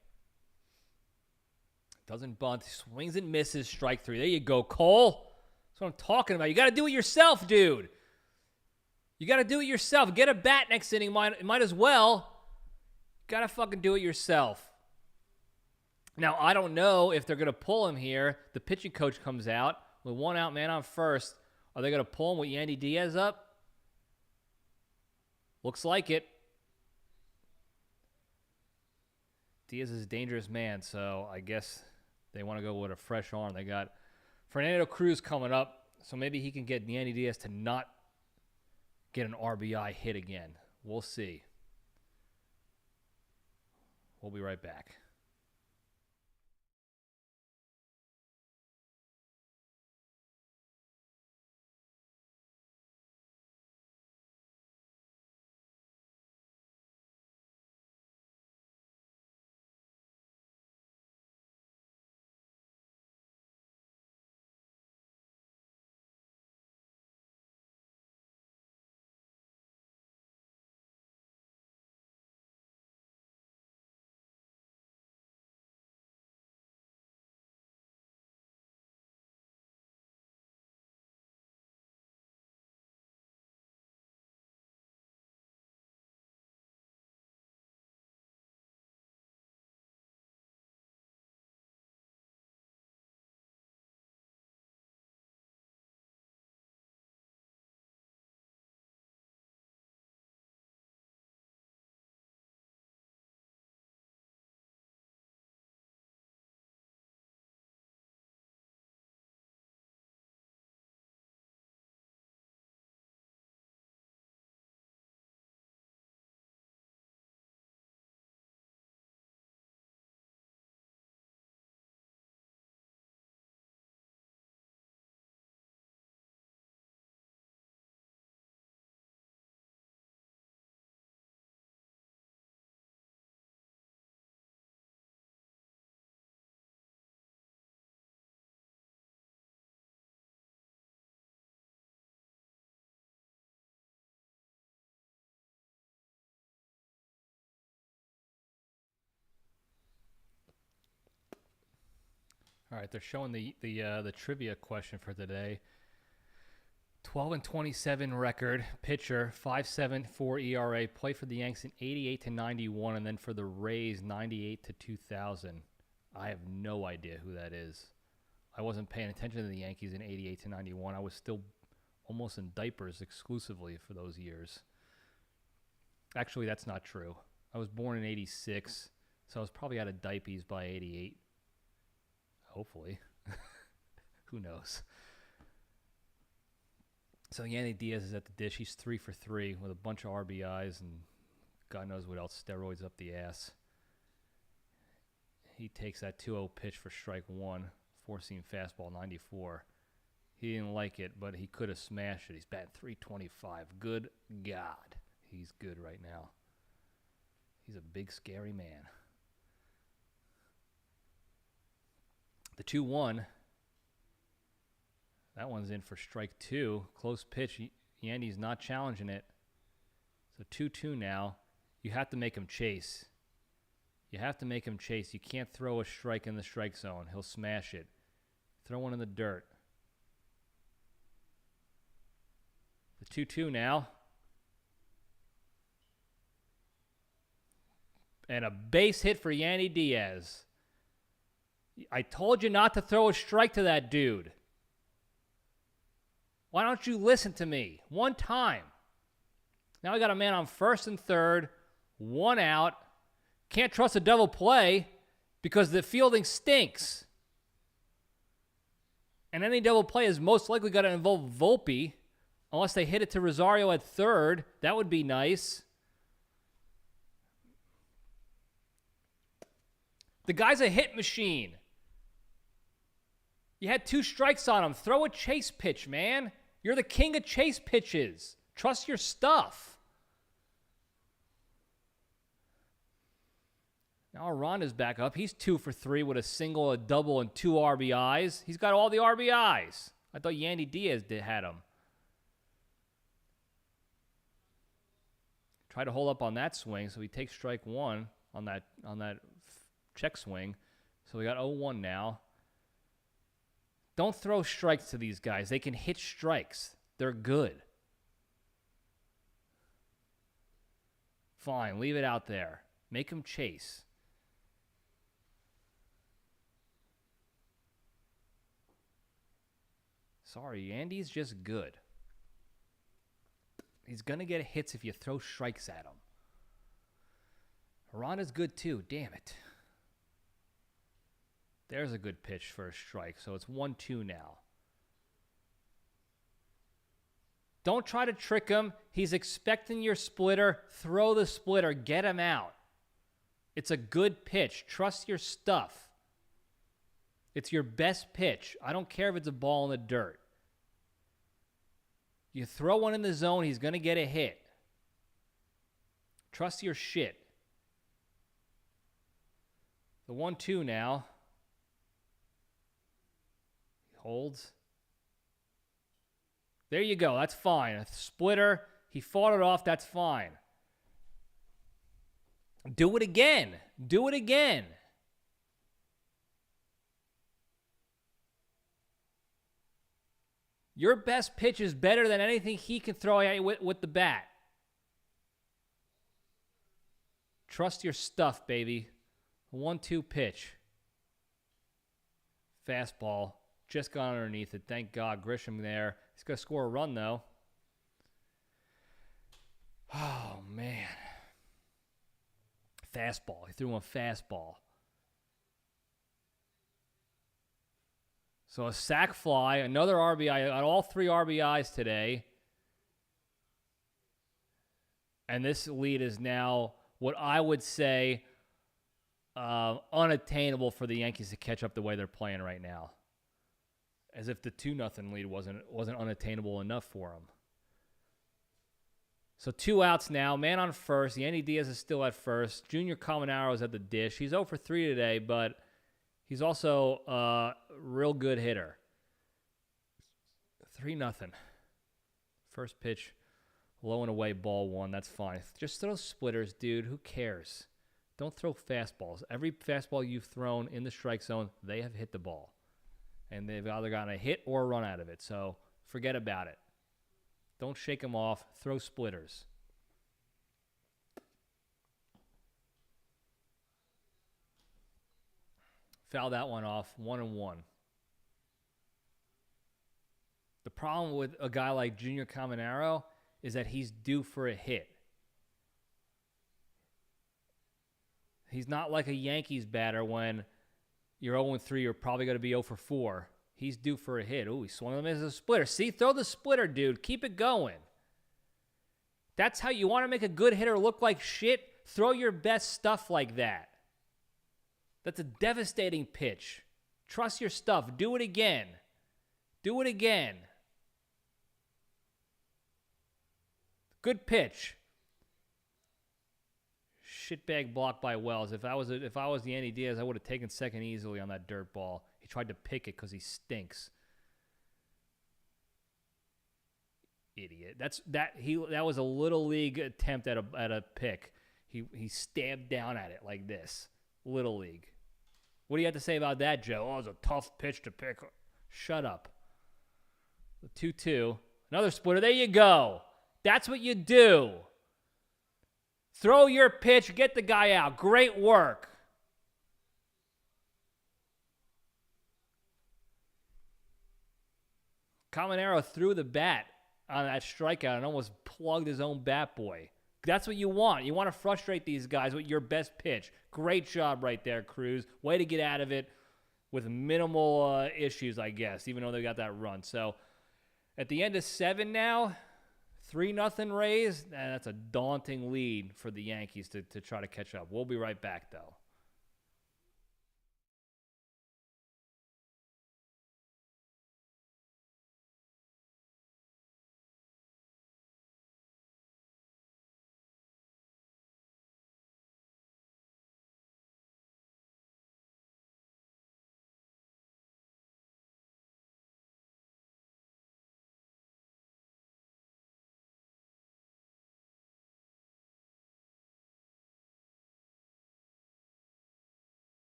Doesn't bunt. Swings and misses. Strike 3. There you go, Cole. That's what I'm talking about. You got to do it yourself, dude. You got to do it yourself. Get a bat next inning. Might as well. Gotta fucking do it yourself. Now, I don't know if they're going to pull him here. The pitching coach comes out with 1 out, man on first. Are they going to pull him with Yandy Diaz up? Looks like it. Diaz is a dangerous man, so I guess they want to go with a fresh arm. They got Fernando Cruz coming up, so maybe he can get Yandy Diaz to not get an RBI hit again. We'll see. We'll be right back. All right, they're showing the trivia question for today. 12-27 record, pitcher, 5.74 ERA, played for the Yankees in 88 to 91, and then for the Rays 98 to 2000. I have no idea who that is. I wasn't paying attention to the Yankees in 88 to 91. I was still almost in diapers exclusively for those years. Actually, that's not true. I was born in 86, so I was probably out of diapers by 88. Hopefully. Who knows? So Yandy Diaz is at the dish. He's 3 for 3 with a bunch of RBIs and God knows what else, steroids up the ass. He takes that 2-0 pitch for strike one, four-seam fastball, 94. He didn't like it, but he could have smashed it. He's batting .325. Good God. He's good right now. He's a big, scary man. The 2-1, that one's in for strike two. Close pitch. Yandy's not challenging it. So 2-2 now. You have to make him chase. You have to make him chase. You can't throw a strike in the strike zone. He'll smash it. Throw one in the dirt. The 2-2 now. And a base hit for Yandy Diaz. I told you not to throw a strike to that dude. Why don't you listen to me? One time. Now I got a man on first and third. One out. Can't trust a double play because the fielding stinks. And any double play is most likely going to involve Volpe. Unless they hit it to Rosario at third. That would be nice. The guy's a hit machine. You had 2 strikes on him. Throw a chase pitch, man. You're the king of chase pitches. Trust your stuff. Now Aranda's back up. He's 2 for 3 with a single, a double, and 2 RBIs. He's got all the RBIs. I thought Yandy Diaz had him. Try to hold up on that swing, so he takes strike one on that check swing. So we got 0-1 now. Don't throw strikes to these guys. They can hit strikes. They're good. Fine, leave it out there. Make him chase. Sorry, Andy's just good. He's going to get hits if you throw strikes at him. Ronda's good too. Damn it. There's a good pitch for a strike. So it's 1-2 now. Don't try to trick him. He's expecting your splitter. Throw the splitter. Get him out. It's a good pitch. Trust your stuff. It's your best pitch. I don't care if it's a ball in the dirt. You throw one in the zone, he's going to get a hit. Trust your shit. The 1-2 now. He holds. There you go. That's fine. A splitter. He fought it off. That's fine. Do it again. Do it again. Your best pitch is better than anything he can throw at you with the bat. Trust your stuff, baby. 1-2 pitch. Fastball. Just got underneath it. Thank God. Grisham there. He's going to score a run, though. Oh, man. Fastball. He threw him a fastball. So a sac fly, another RBI, got all 3 RBIs today. And this lead is now what I would say unattainable for the Yankees to catch up the way they're playing right now. As if the 2-0 lead wasn't unattainable enough for them. So 2 outs now, man on first. Yandy Diaz is still at first. Junior Caminero is at the dish. He's 0 for 3 today, but he's also a real good hitter. 3-0. First pitch, low and away, ball 1. That's fine. Just throw splitters, dude. Who cares? Don't throw fastballs. Every fastball you've thrown in the strike zone, they have hit the ball. And they've either gotten a hit or a run out of it. So forget about it. Don't shake them off. Throw splitters. Foul that one off. 1-1. The problem with a guy like Junior Caminero is that he's due for a hit. He's not like a Yankees batter when you're 0-3, you're probably going to be 0-4. He's due for a hit. Ooh, he swung him as a splitter. See, throw the splitter, dude. Keep it going. That's how you want to make a good hitter look like shit. Throw your best stuff like that. That's a devastating pitch. Trust your stuff. Do it again. Do it again. Good pitch. Shitbag block by Wells. If I was the Yandy Diaz, I would have taken second easily on that dirt ball. He tried to pick it because he stinks. Idiot. That was a little league attempt at a pick. He stabbed down at it like this. Little league. What do you have to say about that, Joe? Oh, it was a tough pitch to pick. Shut up. The 2-2. Another splitter. There you go. That's what you do. Throw your pitch. Get the guy out. Great work. Caminero threw the bat on that strikeout and almost plugged his own bat boy. That's what you want. You want to frustrate these guys with your best pitch. Great job right there, Cruz. Way to get out of it with minimal issues, I guess, even though they got that run. So at the end of 7 now, 3-0 Rays. That's a daunting lead for the Yankees to try to catch up. We'll be right back, though.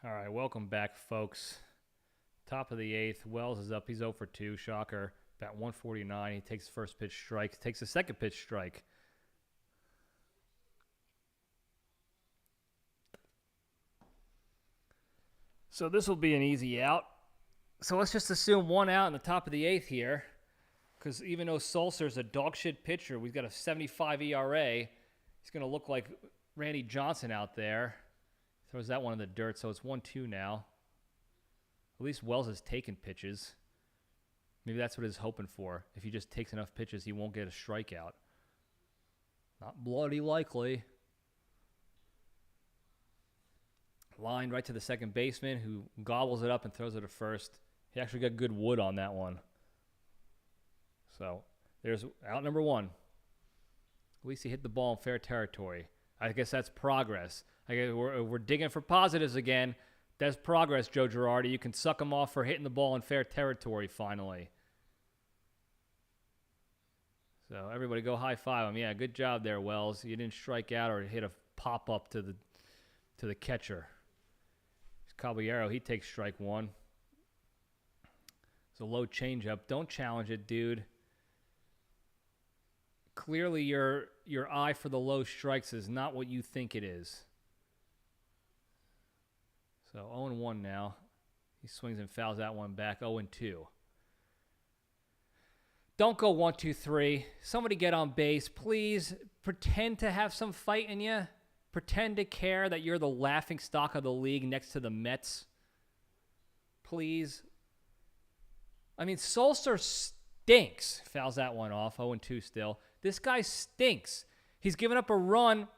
All right, welcome back, folks. Top of the eighth. Wells is up. He's 0 for 2. Shocker. About 149. He takes the first pitch strike. Takes the second pitch strike. So this will be an easy out. So let's just assume 1 out in the top of the eighth here. Because even though Sulcer's a dog shit pitcher, we've got a 75 ERA. He's going to look like Randy Johnson out there. Throws that one in the dirt, so it's 1-2 now. At least Wells has taken pitches. Maybe that's what he's hoping for. If he just takes enough pitches, he won't get a strikeout. Not bloody likely. Line right to the second baseman, who gobbles it up and throws it to first. He actually got good wood on that one. So there's out number 1. At least he hit the ball in fair territory. I guess that's progress. I guess we're digging for positives again. That's progress, Joe Girardi. You can suck him off for hitting the ball in fair territory finally. So everybody go high five him. Yeah, good job there, Wells. You didn't strike out or hit a pop up to the catcher. Caballero, he takes strike 1. It's a low changeup. Don't challenge it, dude. Clearly your eye for the low strikes is not what you think it is. So 0-1 now. He swings and fouls that one back. 0-2. Don't go 1-2-3. Somebody get on base. Please pretend to have some fight in you. Pretend to care that you're the laughing stock of the league next to the Mets. Please. I mean, Sulcer stinks. Fouls that one off. 0-2 still. This guy stinks. He's given up a run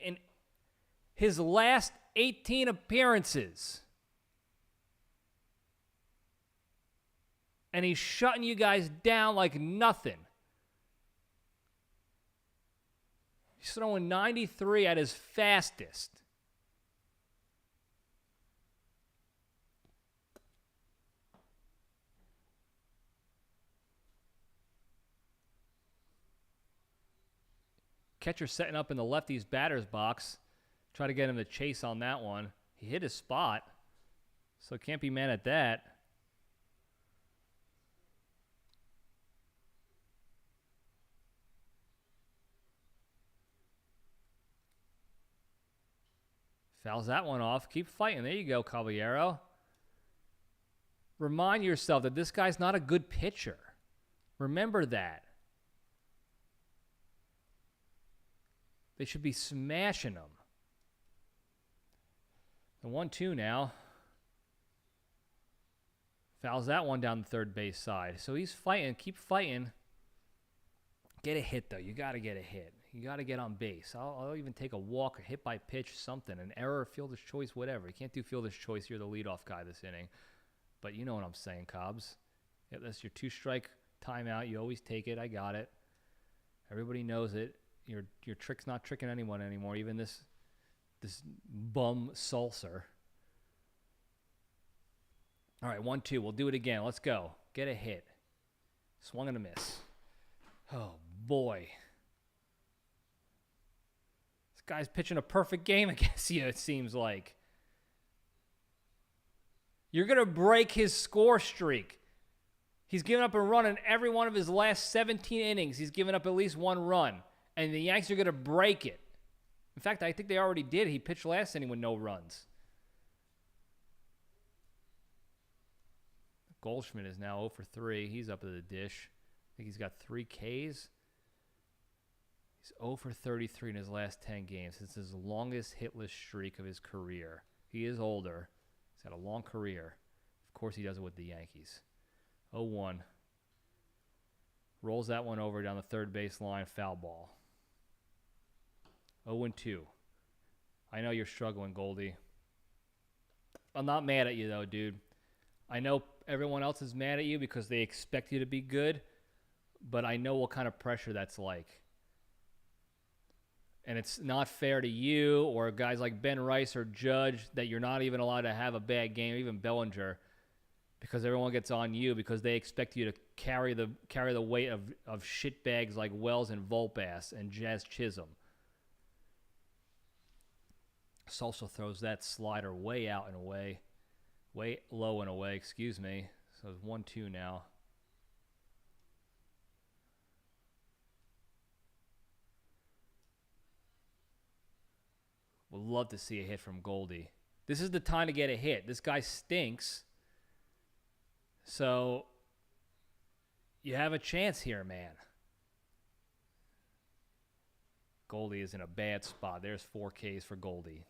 in his last 18 appearances. And he's shutting you guys down like nothing. He's throwing 93 at his fastest. Catcher setting up in the lefty's batter's box. Try to get him to chase on that one. He hit his spot, so can't be mad at that. Fouls that one off. Keep fighting. There you go, Caballero. Remind yourself that this guy's not a good pitcher. Remember that. They should be smashing him. The 1-2 now. Fouls that one down the third base side. So he's fighting. Keep fighting. Get a hit, though. You got to get a hit. You got to get on base. I'll even take a walk, a hit by pitch, something, an error, fielder's choice, whatever. You can't do fielder's choice. You're the leadoff guy this inning. But you know what I'm saying, Cobbs. Yeah, that's your 2-strike timeout. You always take it. I got it. Everybody knows it. Your trick's not tricking anyone anymore, even this bum Sulcer. All right, 1-2. We'll do it again. Let's go. Get a hit. Swung and a miss. Oh, boy. This guy's pitching a perfect game against you, it seems like. You're going to break his score streak. He's given up a run in every one of his last 17 innings. He's given up at least 1 run. And the Yankees are going to break it. In fact, I think they already did. He pitched last inning with no runs. Goldschmidt is now 0 for 3. He's up at the dish. I think he's got 3 Ks. He's 0 for 33 in his last 10 games. It's his longest hitless streak of his career. He is older. He's had a long career. Of course, he does it with the Yankees. 0-1. Rolls that one over down the third base line. Foul ball. 0-2. I know you're struggling, Goldie. I'm not mad at you, though, dude. I know everyone else is mad at you because they expect you to be good, but I know what kind of pressure that's like. And it's not fair to you or guys like Ben Rice or Judge that you're not even allowed to have a bad game, even Bellinger, because everyone gets on you because they expect you to carry the weight of shitbags like Wells and Volpass and Jazz Chisholm. Social throws that slider way out and away. Way low and away, excuse me. So it's 1-2 now. Would love to see a hit from Goldie. This is the time to get a hit. This guy stinks. So you have a chance here, man. Goldie is in a bad spot. There's 4 Ks for Goldie.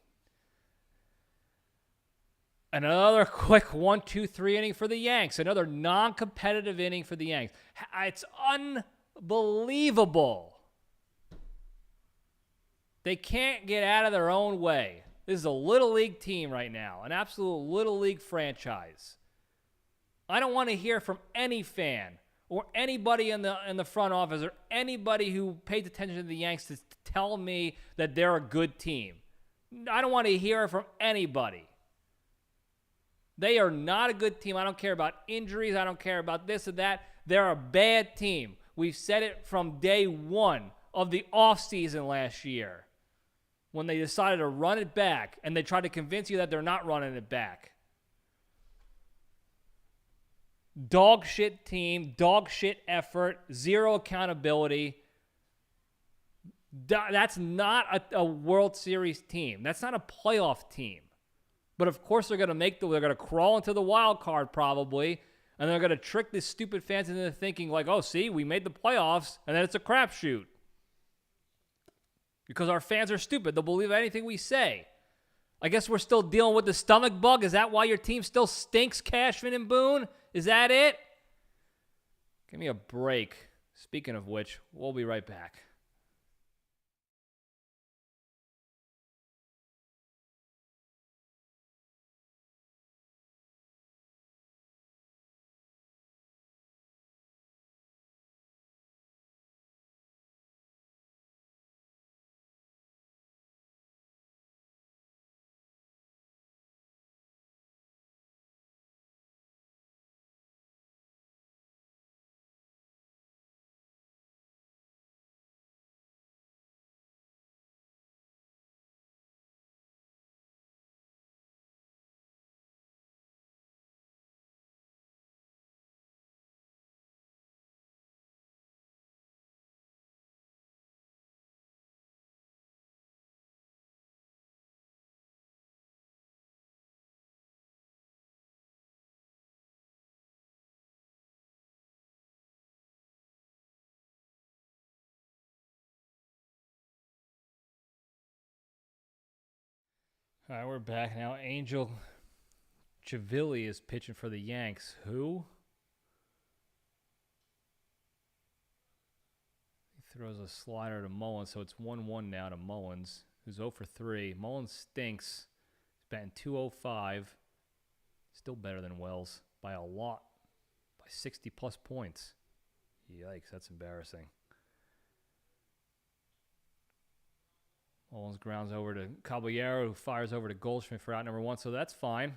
Another quick 1-2-3 inning for the Yanks. Another non-competitive inning for the Yanks. It's unbelievable. They can't get out of their own way. This is a Little League team right now. An absolute Little League franchise. I don't want to hear from any fan or anybody in the front office or anybody who pays attention to the Yanks to tell me that they're a good team. I don't want to hear from anybody. They are not a good team. I don't care about injuries. I don't care about this or that. They're a bad team. We've said it from day one of the offseason last year when they decided to run it back and they tried to convince you that they're not running it back. Dog shit team, dog shit effort, zero accountability. That's not a World Series team. That's not a playoff team. But of course they're going to crawl into the wild card probably, and they're going to trick these stupid fans into thinking like, oh, see, we made the playoffs, and then it's a crapshoot. Because our fans are stupid. They'll believe anything we say. I guess we're still dealing with the stomach bug. Is that why your team still stinks, Cashman and Boone? Is that it? Give me a break. Speaking of which, we'll be right back. All right, we're back now. Angel Chivilli is pitching for the Yanks. Who? He throws a slider to Mullins, so it's 1-1 now to Mullins, who's 0 for 3. Mullins stinks. He's batting .205. Still better than Wells by a lot, by 60-plus points. Yikes, that's embarrassing. Mullins grounds over to Caballero, who fires over to Goldschmidt for out number 1, so that's fine.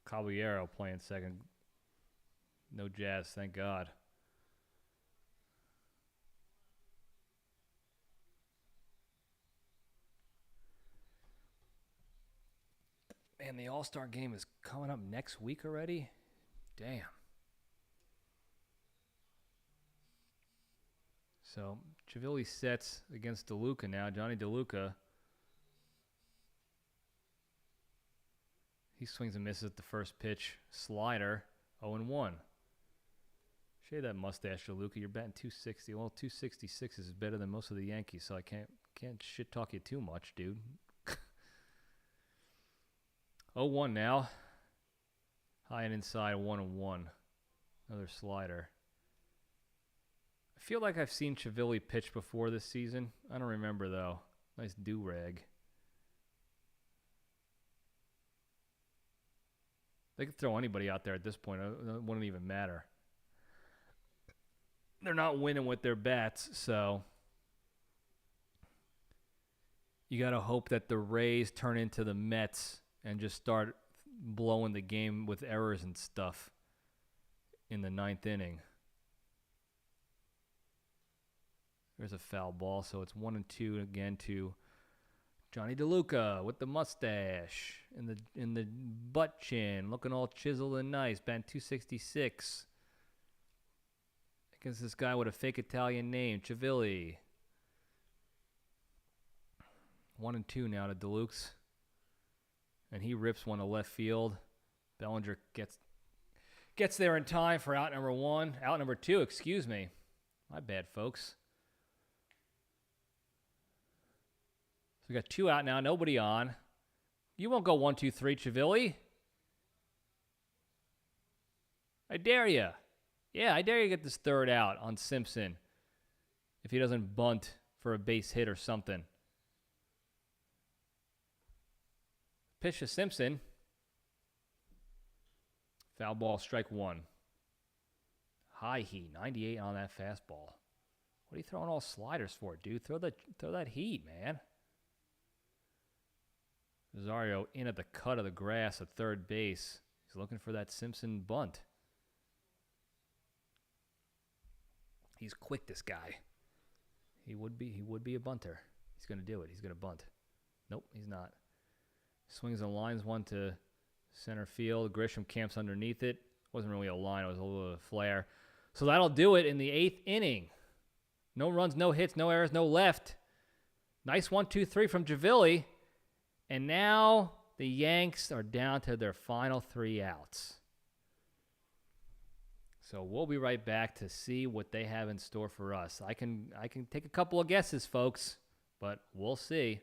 Caballero playing second. No Jazz, thank God. Man, the All-Star game is coming up next week already? Damn. So, Chivilli sets against DeLuca now. Johnny DeLuca. He swings and misses at the first pitch. Slider, 0-1. Shave that mustache, DeLuca. You're batting .260. Well, .266 is better than most of the Yankees, so I can't shit talk you too much, dude. 0-1 now. High and inside, 1-1. Another slider. I feel like I've seen Chivilli pitch before this season. I don't remember, though. Nice do-rag. They could throw anybody out there at this point. It wouldn't even matter. They're not winning with their bats, so you got to hope that the Rays turn into the Mets and just start blowing the game with errors and stuff in the 9th inning. There's a foul ball, so it's 1-2 again to Johnny DeLuca with the mustache in the butt chin, looking all chiseled and nice. Batting .266. Against this guy with a fake Italian name, Chivilli. 1-2 now to DeLuke's. And he rips one to left field. Bellinger gets there in time for out number 1. Out number 2, excuse me. My bad, folks. So we got 2 out now, nobody on. You won't go 1, 2, 3, Chivilli. I dare you. Yeah, I dare you get this third out on Simpson if he doesn't bunt for a base hit or something. Pitch to Simpson. Foul ball, strike 1. High heat, 98 on that fastball. What are you throwing all sliders for, dude? Throw that heat, man. Rosario in at the cut of the grass at third base. He's looking for that Simpson bunt. He's quick, this guy. He would be a bunter. He's going to do it. He's going to bunt. Nope, he's not. Swings and lines one to center field. Grisham camps underneath it. Wasn't really a line. It was a little flare. So that'll do it in the 8th inning. No runs, no hits, no errors, no left. Nice 1-2-3 from Chivilli. And now the Yanks are down to their final 3 outs. So we'll be right back to see what they have in store for us. I can take a couple of guesses, folks, but we'll see.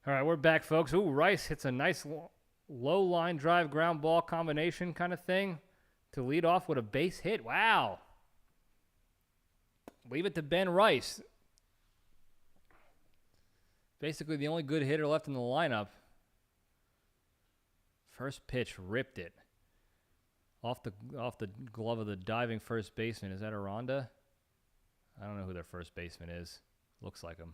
All right, we're back, folks. Ooh, Rice hits a nice low line drive ground ball combination kind of thing to lead off with a base hit. Wow. Leave it to Ben Rice. Basically the only good hitter left in the lineup. First pitch, ripped it. Off the glove of the diving first baseman. Is that Aranda? I don't know who their first baseman is. Looks like him.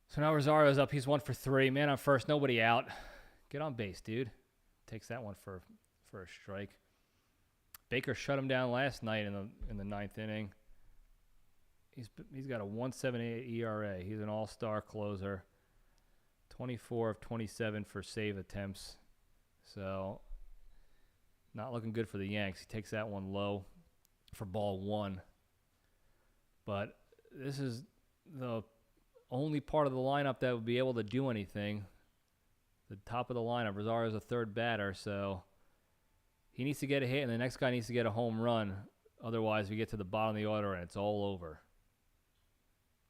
So now Rosario's up. He's 1 for 3. Man on first, nobody out. Get on base, dude. Takes that one for a strike. Baker shut him down last night in the 9th inning. He's got a 1.78 ERA. He's an all-star closer. 24 of 27 for save attempts. So not looking good for the Yanks. He takes that one low for ball 1. But this is the only part of the lineup that would be able to do anything. The top of the lineup, Rosario's a third batter, so he needs to get a hit, and the next guy needs to get a home run. Otherwise, we get to the bottom of the order, and it's all over.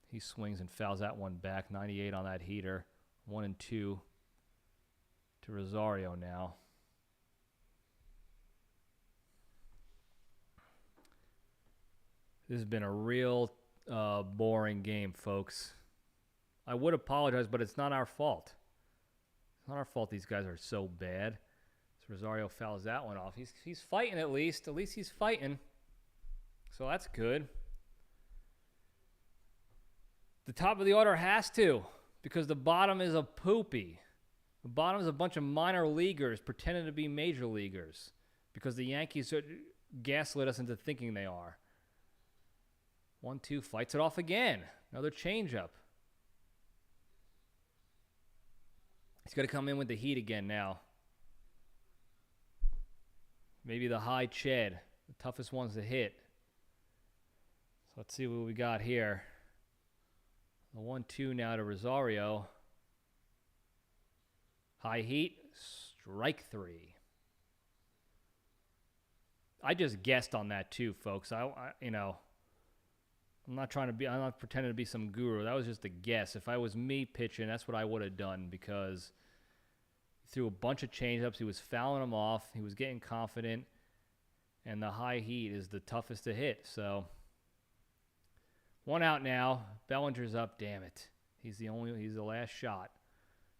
He swings and fouls that one back. 98 on that heater. 1-2 to Rosario now. This has been a real boring game, folks. I would apologize, but it's not our fault. It's not our fault these guys are so bad. So Rosario fouls that one off. He's fighting at least. At least he's fighting. So that's good. The top of the order has to, because the bottom is a poopy. The bottom is a bunch of minor leaguers pretending to be major leaguers because the Yankees gaslit us into thinking they are. 1-2, fights it off again. Another changeup. He's got to come in with the heat again now. Maybe the high Ched, the toughest ones to hit. So let's see what we got here. The 1-2 now to Rosario. High heat, strike 3. I just guessed on that too, folks. I'm not pretending to be some guru. That was just a guess. If I was me pitching, that's what I would have done because he threw a bunch of changeups. He was fouling them off. He was getting confident, and the high heat is the toughest to hit. So 1 out now. Bellinger's up. Damn it. He's the last shot.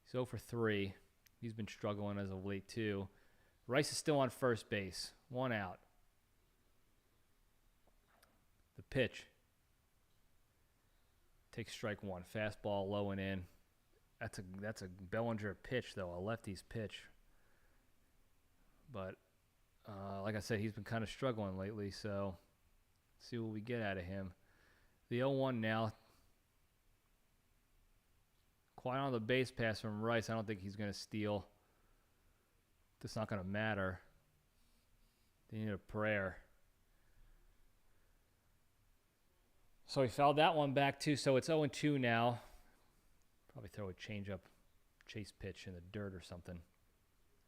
He's 0 for 3. He's been struggling as of late too. Rice is still on first base. 1 out. The pitch. Takes strike 1. Fastball low and in. That's a Bellinger pitch though, a lefty's pitch. But like I said, he's been kind of struggling lately. So see what we get out of him. The 0-1 now. Quiet on the base pass from Rice. I don't think he's going to steal. It's not going to matter. They need a prayer. So he fouled that one back too. So it's 0-2 now. Probably throw a changeup, chase pitch in the dirt or something.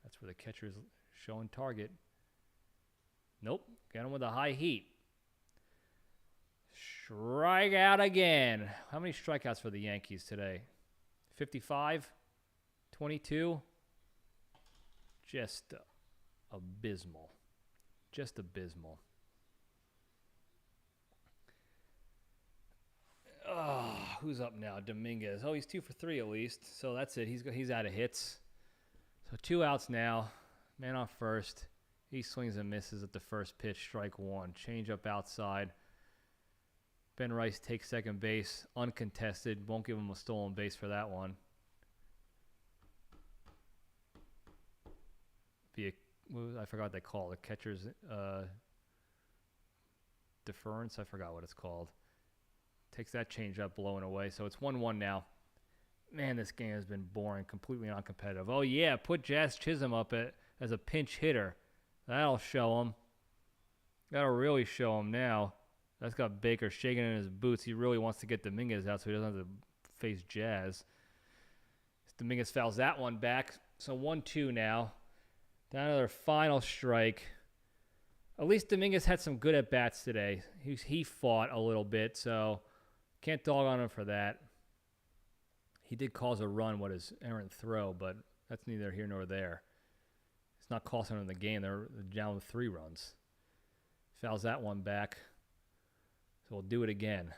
That's where the catcher's showing target. Nope. Got him with a high heat. Strike out again. How many strikeouts for the Yankees today? 55? 22? Just abysmal. Just abysmal. Oh, who's up now? Dominguez. Oh, he's 2 for 3 at least. So that's it. He's out of hits. So 2 outs now. Man on first. He swings and misses at the first pitch. Strike 1. Change up outside. Ben Rice takes second base. Uncontested. Won't give him a stolen base for that one. I forgot what they call it. The catcher's deference. I forgot what it's called. Takes that change up, blowing away. So it's 1-1 now. Man, this game has been boring, completely uncompetitive. Oh, yeah, put Jazz Chisholm up as a pinch hitter. That'll show him. That'll really show him now. That's got Baker shaking in his boots. He really wants to get Dominguez out so he doesn't have to face Jazz. Dominguez fouls that one back. So 1-2 now. Down to their final strike. At least Dominguez had some good at-bats today. He fought a little bit, so can't dog on him for that. He did cause a run with his errant throw, but that's neither here nor there. It's not costing them the game. They're down with 3 runs. Fouls that one back. So we'll do it again.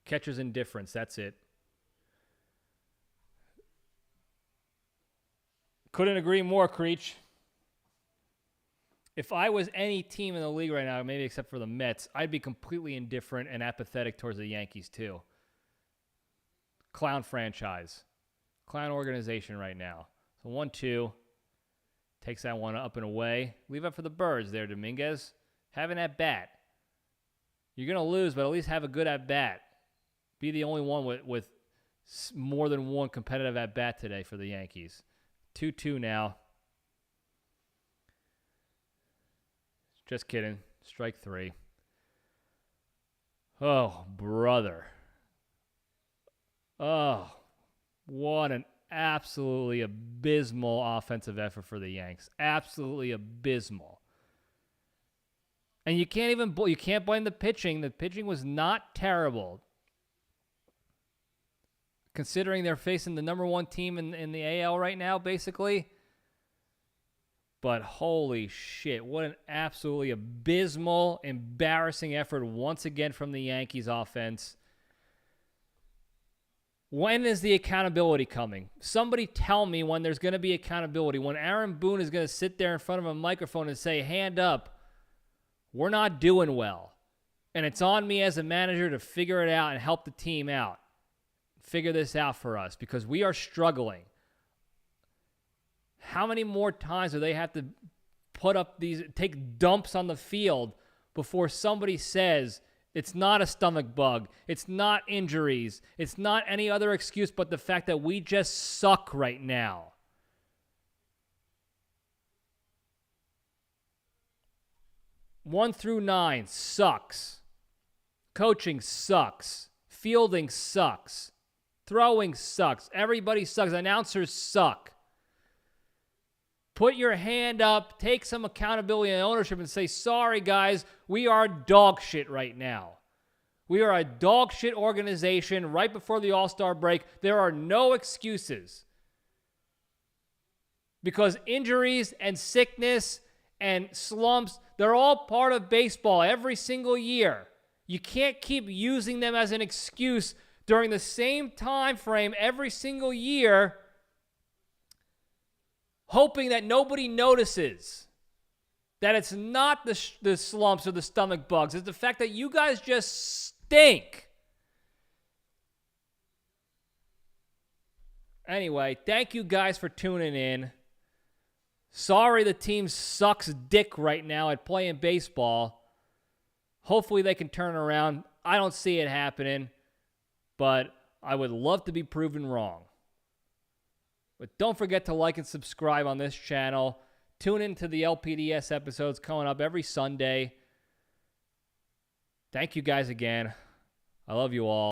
Catcher's indifference. That's it. Couldn't agree more, Creech. If I was any team in the league right now, maybe except for the Mets, I'd be completely indifferent and apathetic towards the Yankees too. Clown franchise. Clown organization right now. So 1-2. Takes that one up and away. Leave up for the birds there, Dominguez. Have an at-bat. You're going to lose, but at least have a good at-bat. Be the only one with more than one competitive at-bat today for the Yankees. 2-2 now. Just kidding. Strike 3. Oh, brother. Oh, what an absolutely abysmal offensive effort for the Yanks. Absolutely abysmal. And you can't blame the pitching. The pitching was not terrible. Considering they're facing the number 1 team in the AL right now, basically. But holy shit, what an absolutely abysmal, embarrassing effort once again from the Yankees offense. When is the accountability coming? Somebody tell me when there's going to be accountability. When Aaron Boone is going to sit there in front of a microphone and say, hand up, we're not doing well. And it's on me as a manager to figure it out and help the team out. Figure this out for us because we are struggling. How many more times do they have to take dumps on the field before somebody says it's not a stomach bug, it's not injuries, it's not any other excuse but the fact that we just suck right now? One through 9 sucks. Coaching sucks. Fielding sucks. Throwing sucks. Everybody sucks. Announcers suck. Put your hand up, take some accountability and ownership and say, sorry, guys, we are dog shit right now. We are a dog shit organization right before the All-Star break. There are no excuses. Because injuries and sickness and slumps, they're all part of baseball every single year. You can't keep using them as an excuse during the same time frame every single year, hoping that nobody notices that it's not the slumps or the stomach bugs. It's the fact that you guys just stink. Anyway, thank you guys for tuning in. Sorry the team sucks dick right now at playing baseball. Hopefully they can turn around. I don't see it happening, but I would love to be proven wrong. But don't forget to like and subscribe on this channel. Tune into the LPDS episodes coming up every Sunday. Thank you guys again. I love you all.